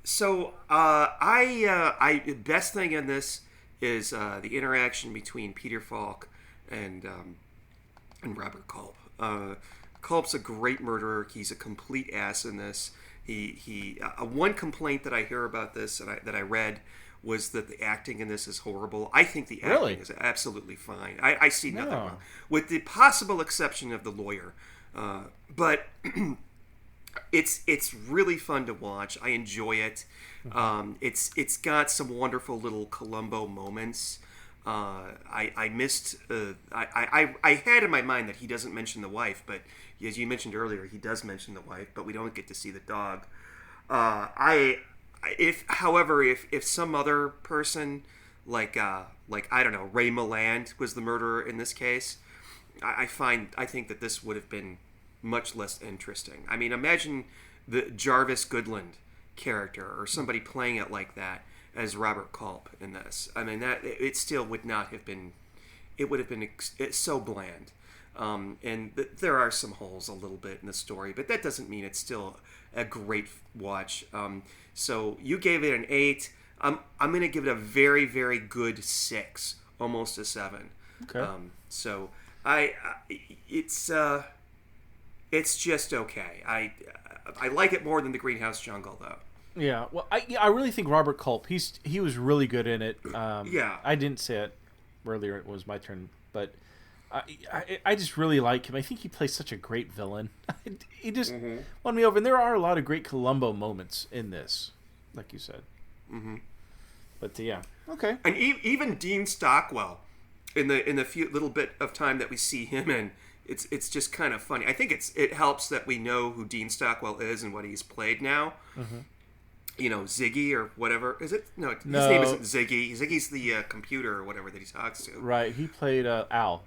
so I best thing in this is the interaction between Peter Falk and Robert Culp. Culp's a great murderer. He's a complete ass in this. One complaint that I hear about this that I read was that the acting in this is horrible. I think the acting is absolutely fine. I see nothing wrong, with the possible exception of the lawyer. But it's really fun to watch. I enjoy it. It's got some wonderful little Columbo moments. I missed. I had in my mind that he doesn't mention the wife, but as you mentioned earlier, he does mention the wife, but we don't get to see the dog. However, if some other person like I don't know, Ray Milland was the murderer in this case, I think that this would have been much less interesting. I mean, imagine the Jarvis Goodland character or somebody playing it like that as Robert Culp in this. I mean, that it still would not have been. It would have been it's so bland. And there are some holes a little bit in the story, but that doesn't mean it's still a great watch. So you gave it an 8. I'm going to give it a very, very good 6, almost a 7. Okay. So it's just okay. I like it more than the Greenhouse Jungle though. Yeah. Well, I really think Robert Culp. He was really good in it. Yeah. I didn't say it earlier. It was my turn, but I just really like him. I think he plays such a great villain. He just won me over. And there are a lot of great Columbo moments in this, like you said. Mm-hmm. But yeah, okay. And even Dean Stockwell, in the few little bit of time that we see him in, it's just kind of funny. I think it helps that we know who Dean Stockwell is and what he's played now. Mm-hmm. You know, Ziggy or whatever. Is it? No, his name isn't Ziggy. Ziggy's the computer or whatever that he talks to. Right. He played Al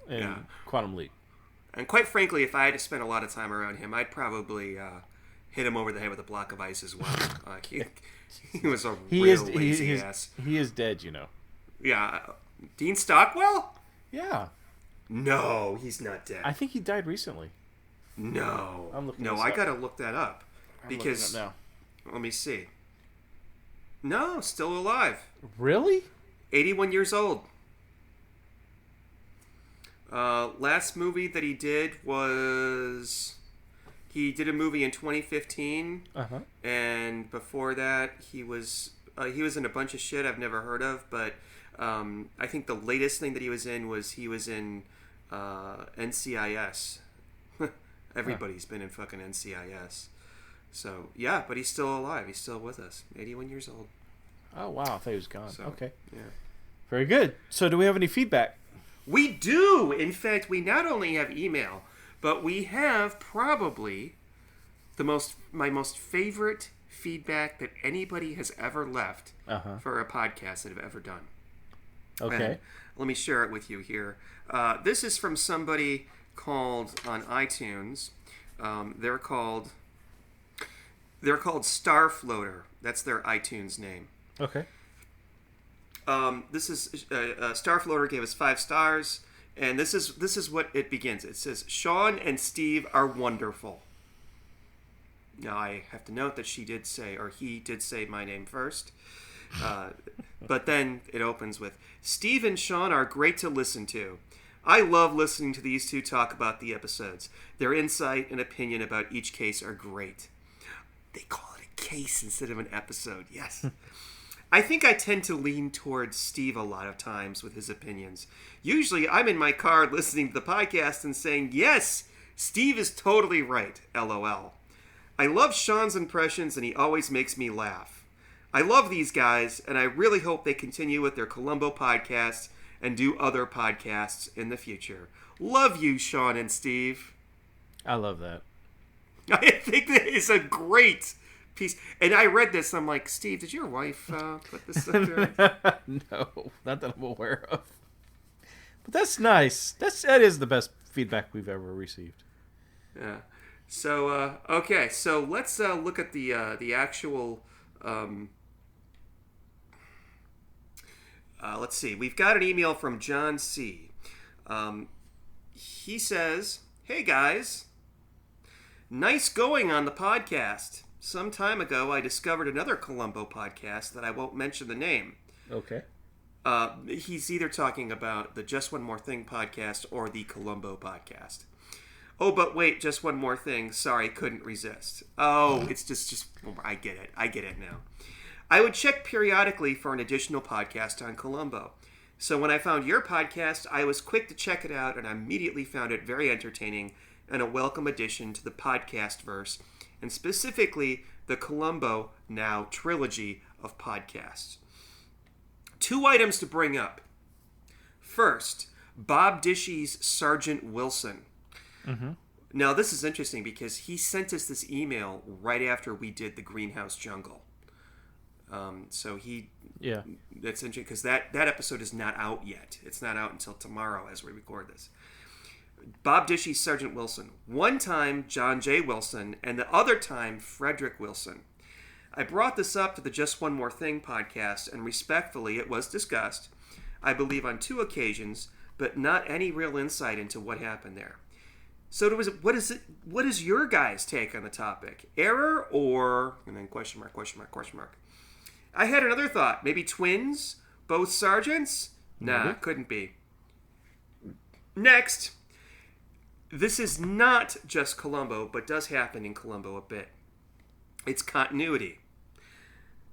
in Quantum Leap. And quite frankly, if I had to spend a lot of time around him, I'd probably hit him over the head with a block of ice as well. He was a real lazy ass. He is dead, you know. Yeah. Dean Stockwell? Yeah. No, he's not dead. I think he died recently. No. I'm looking No, this I up. gotta look that up. Because now. Let me see. No, still alive. Really? 81 years old. Last movie that he did was... He did a movie in 2015. Uh-huh. And before that, he was in a bunch of shit I've never heard of, but I think the latest thing that he was in NCIS. Everybody's been in fucking NCIS. So, yeah, but he's still alive. He's still with us. 81 years old. Oh, wow. I thought he was gone. So, okay. Yeah. Very good. So, do we have any feedback? We do! In fact, we not only have email, but we have probably my most favorite feedback that anybody has ever left for a podcast that I've ever done. Okay. And let me share it with you here. This is from somebody called on iTunes. They're called Starfloater. That's their iTunes name. Okay. This is Starfloater gave us 5 stars, and this is what it begins. It says, "Sean and Steve are wonderful." Now I have to note that he did say my name first, but then it opens with, "Steve and Sean are great to listen to. I love listening to these two talk about the episodes. Their insight and opinion about each case are great." They call it a case instead of an episode. Yes. I think I tend to lean towards Steve a lot of times with his opinions. Usually I'm in my car listening to the podcast and saying, yes, Steve is totally right, LOL. I love Sean's impressions and he always makes me laugh. I love these guys and I really hope they continue with their Columbo podcast and do other podcasts in the future. Love you, Sean and Steve. I love that. I think that is a great piece. And I read this. I'm like, Steve, did your wife put this up there? No, not that I'm aware of. But that's nice. That is the best feedback we've ever received. Yeah. So okay. So let's look at the actual. Let's see. We've got an email from John C. He says, "Hey guys, nice going on the podcast. Some time ago, I discovered another Columbo podcast that I won't mention the name. Okay. He's either talking about the Just One More Thing podcast or the Columbo podcast. Oh, but wait, just one more thing. Sorry, couldn't resist. Oh, it's just I get it. I get it now. I would check periodically for an additional podcast on Columbo. So when I found your podcast, I was quick to check it out and I immediately found it very entertaining and a welcome addition to the podcast verse, and specifically the Columbo Now trilogy of podcasts. 2 items to bring up. First, Bob Dishy's Sergeant Wilson. Mm-hmm. Now, this is interesting because he sent us this email right after we did the Greenhouse Jungle. Yeah. That's interesting because that episode is not out yet. It's not out until tomorrow as we record this. Bob Dishy's Sergeant Wilson. One time, John J. Wilson, and the other time, Frederick Wilson. I brought this up to the Just One More Thing podcast, and respectfully, it was discussed, I believe on 2 occasions, but not any real insight into what happened there. So what is your guys' take on the topic? Error or, and then question mark, question mark, question mark. I had another thought. Maybe twins? Both sergeants? Nah, couldn't be. Next. This is not just Columbo, but does happen in Columbo a bit. It's continuity.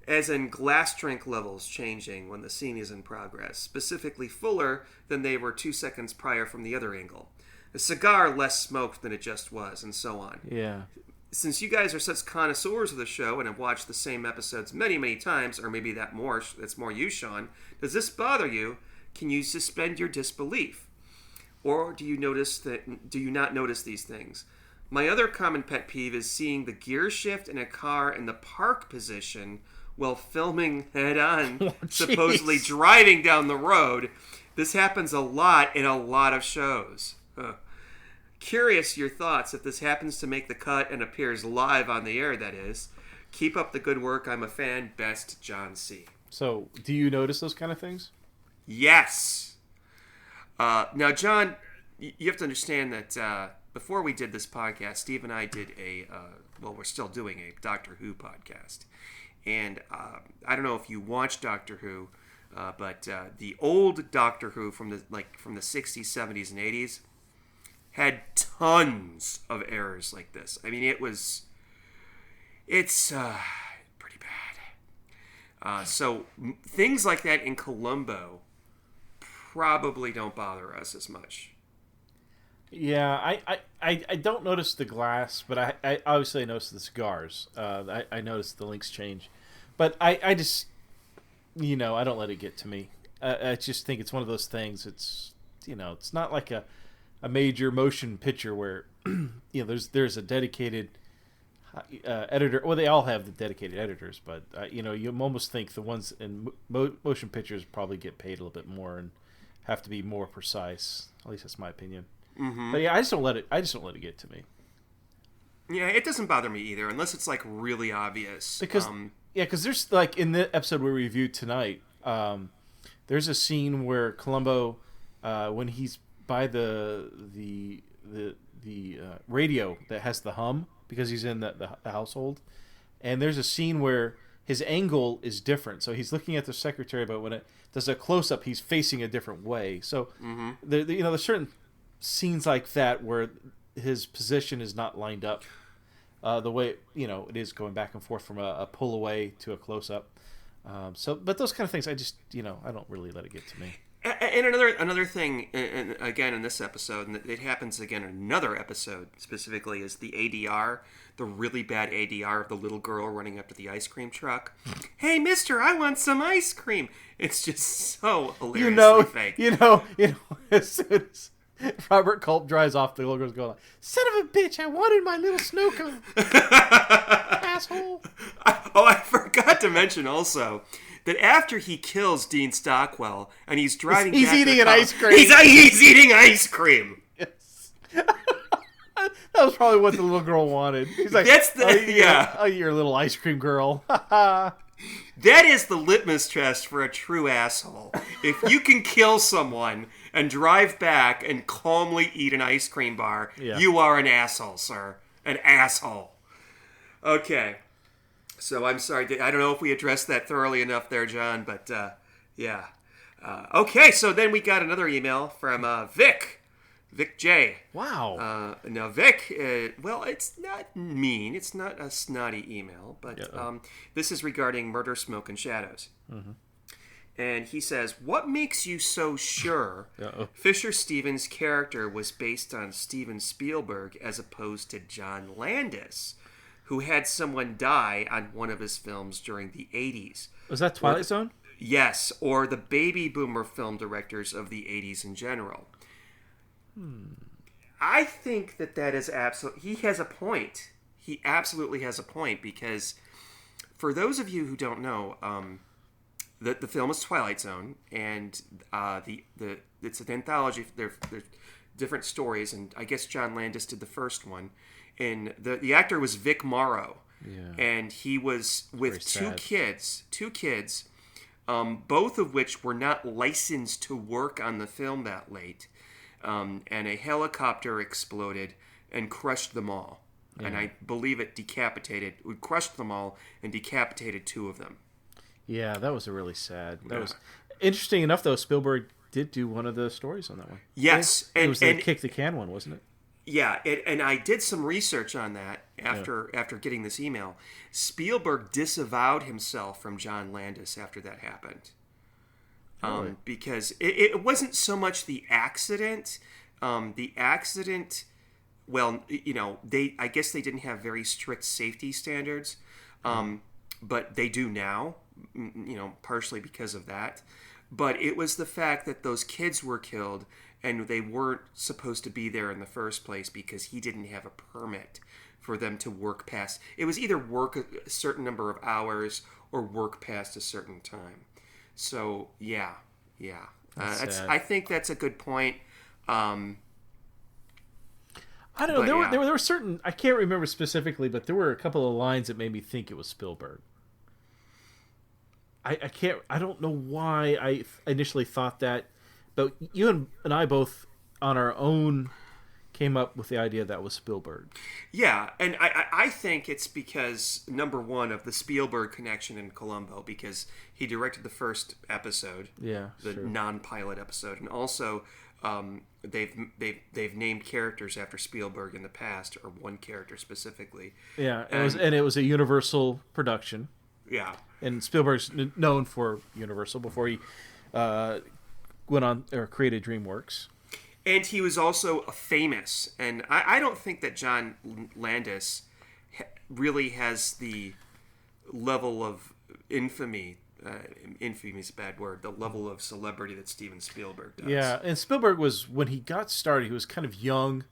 As in glass drink levels changing when the scene is in progress, specifically fuller than they were 2 seconds prior from the other angle. A cigar less smoked than it just was, and so on. Yeah. Since you guys are such connoisseurs of the show and have watched the same episodes many, many times, or maybe that's more you, Sean, does this bother you? Can you suspend your disbelief? Or do you not notice these things? My other common pet peeve is seeing the gear shift in a car in the park position while filming head-on, supposedly driving down the road. This happens a lot in a lot of shows. Curious your thoughts if this happens to make the cut and appears live on the air, that is. Keep up the good work. I'm a fan. Best, John C. So, do you notice those kind of things? Yes. Now, John, you have to understand that before we did this podcast, Steve and I did we're still doing a Doctor Who podcast. And I don't know if you watched Doctor Who, but the old Doctor Who from the 60s, 70s, and 80s had tons of errors like this. I mean, it's pretty bad. So things like that in Columbo probably don't bother us as much. Yeah, I don't notice the glass, but I obviously notice the cigars. I notice the links change. But I just, I don't let it get to me. I just think it's one of those things. It's, it's not like a major motion picture where, there's a dedicated editor. Well, they all have the dedicated editors, but, you almost think the ones in motion pictures probably get paid a little bit more and have to be more precise. At least that's my opinion. Mm-hmm. But yeah, I just don't let it get to me. Yeah, it doesn't bother me either, unless it's like really obvious. Because there's like in the episode we reviewed tonight, there's a scene where Columbo, when he's by the radio that has the hum because he's in the household, and there's a scene where his angle is different, so he's looking at the secretary, but when it does a close up, he's facing a different way. So there's certain scenes like that where his position is not lined up the way it is going back and forth from a pull away to a close up. But those kind of things, I just, I don't really let it get to me. And another thing, and again in this episode, and it happens again in another episode specifically, is the ADR, the really bad ADR of the little girl running up to the ice cream truck. Hey, mister, I want some ice cream. It's just so hilariously fake. As soon as Robert Culp drives off, the little girl's going like, son of a bitch, I wanted my little snow cone. Asshole. I forgot to mention also that after he kills Dean Stockwell and he's driving he's back to eating the an car, ice cream. He's eating ice cream. Yes. That was probably what the little girl wanted. He's like, oh, you're a little ice cream girl. That is the litmus test for a true asshole. If you can kill someone and drive back and calmly eat an ice cream bar, you are an asshole, sir. An asshole. Okay. So I'm sorry. I don't know if we addressed that thoroughly enough there, John, but yeah. Okay, so then we got another email from Vic. Vic J. Wow. Now, Vic, well, it's not mean. It's not a snotty email, but this is regarding Murder, Smoke, and Shadows. Mm-hmm. And he says, what makes you so sure Fisher Stevens' character was based on Steven Spielberg as opposed to John Landis, who had someone die on one of his films during the 80s? Was that Twilight Zone? Yes, or the baby boomer film directors of the 80s in general. I think that is absolutely... He has a point. He absolutely has a point, because for those of you who don't know, the film is Twilight Zone, and it's an anthology. There's different stories, and I guess John Landis did the first one. And the actor was Vic Morrow, and he was with two kids, both of which were not licensed to work on the film that late. And a helicopter exploded and crushed them all. Yeah. And I believe it crushed them all and decapitated two of them. Yeah, that was a really sad. That was interesting enough, though. Spielberg did do one of the stories on that one. Yes, it was the kick the can one, wasn't it? Yeah, and I did some research on that after getting this email. Spielberg disavowed himself from John Landis after that happened. Really? Because it wasn't so much the accident. Well, I guess they didn't have very strict safety standards, but they do now, partially because of that. But it was the fact that those kids were killed and they weren't supposed to be there in the first place because he didn't have a permit for them to work past. It was either work a certain number of hours or work past a certain time. So, yeah. I think that's a good point. I don't know. There were certain... I can't remember specifically, but there were a couple of lines that made me think it was Spielberg. I don't know why I initially thought that, but you and I both, on our own, came up with the idea that was Spielberg. Yeah, and I think it's because, number one, of the Spielberg connection in Columbo, because he directed the first episode, the non-pilot episode, and also they've named characters after Spielberg in the past, or one character specifically. Yeah, it was a Universal production. Yeah, and Spielberg's known for Universal before he went on or created DreamWorks. And he was also famous. And I don't think that John Landis really has the level of infamy. Infamy is a bad word. The level of celebrity that Steven Spielberg does. Yeah, and Spielberg was, when he got started, he was kind of young.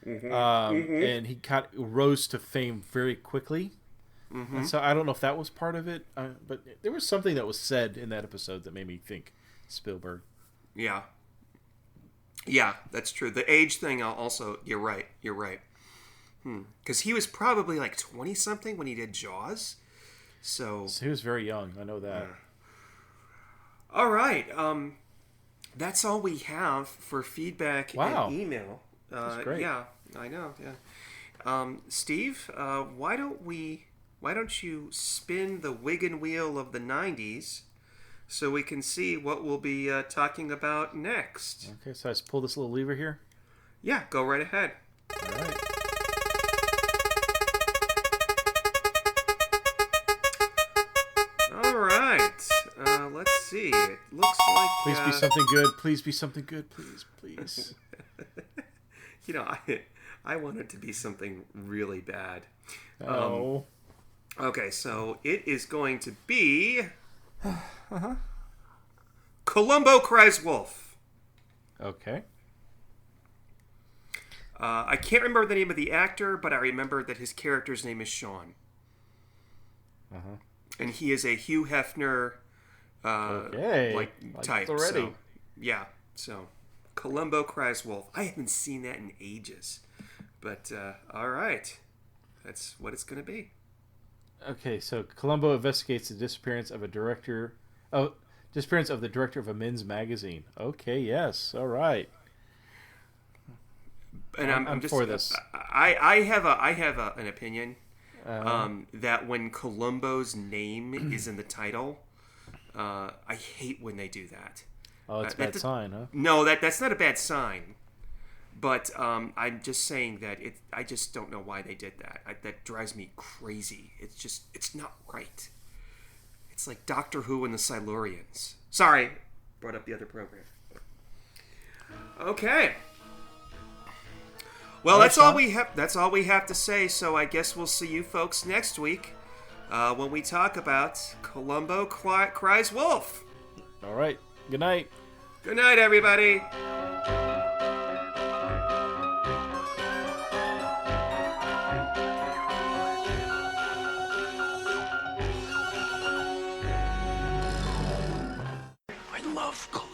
And he rose to fame very quickly. And so I don't know if that was part of it. But there was something that was said in that episode that made me think Spielberg. Yeah. Yeah, that's true. The age thing also, you're right. Because he was probably like 20-something when he did Jaws. So he was very young. I know that. All right. That's all we have for feedback and email. That's great. Yeah, I know. Yeah. Steve, why don't you spin the Wiggin' wheel of the 90s so we can see what we'll be talking about next? Okay, so I just pull this little lever here? Yeah, go right ahead. All right. All right. see. It looks like... Please be something good. Please be something good. Please, please. You know, I want it to be something really bad. Oh. Okay, so it is going to be... Columbo Cries Wolf. Okay. I can't remember the name of the actor, but I remember that his character's name is Sean. Uh-huh. And he is a Hugh Hefner type. Already. So, yeah, so Columbo Cries Wolf. I haven't seen that in ages. But, all right. That's what it's going to be. Okay, so Columbo investigates the disappearance of the director of a men's magazine. Okay, yes, all right. And I'm just for this. I have an opinion that when Columbo's name is in the title, I hate when they do that. Oh, it's a bad sign, huh? No, that's not a bad sign. But I'm just saying that I just don't know why they did that. That drives me crazy. It's not right. It's like Doctor Who and the Silurians. Sorry, brought up the other program. Okay. Well, that's all we have. That's all we have to say. So I guess we'll see you folks next week when we talk about Columbo Cries Wolf. All right. Good night. Good night, everybody. I love Columbo.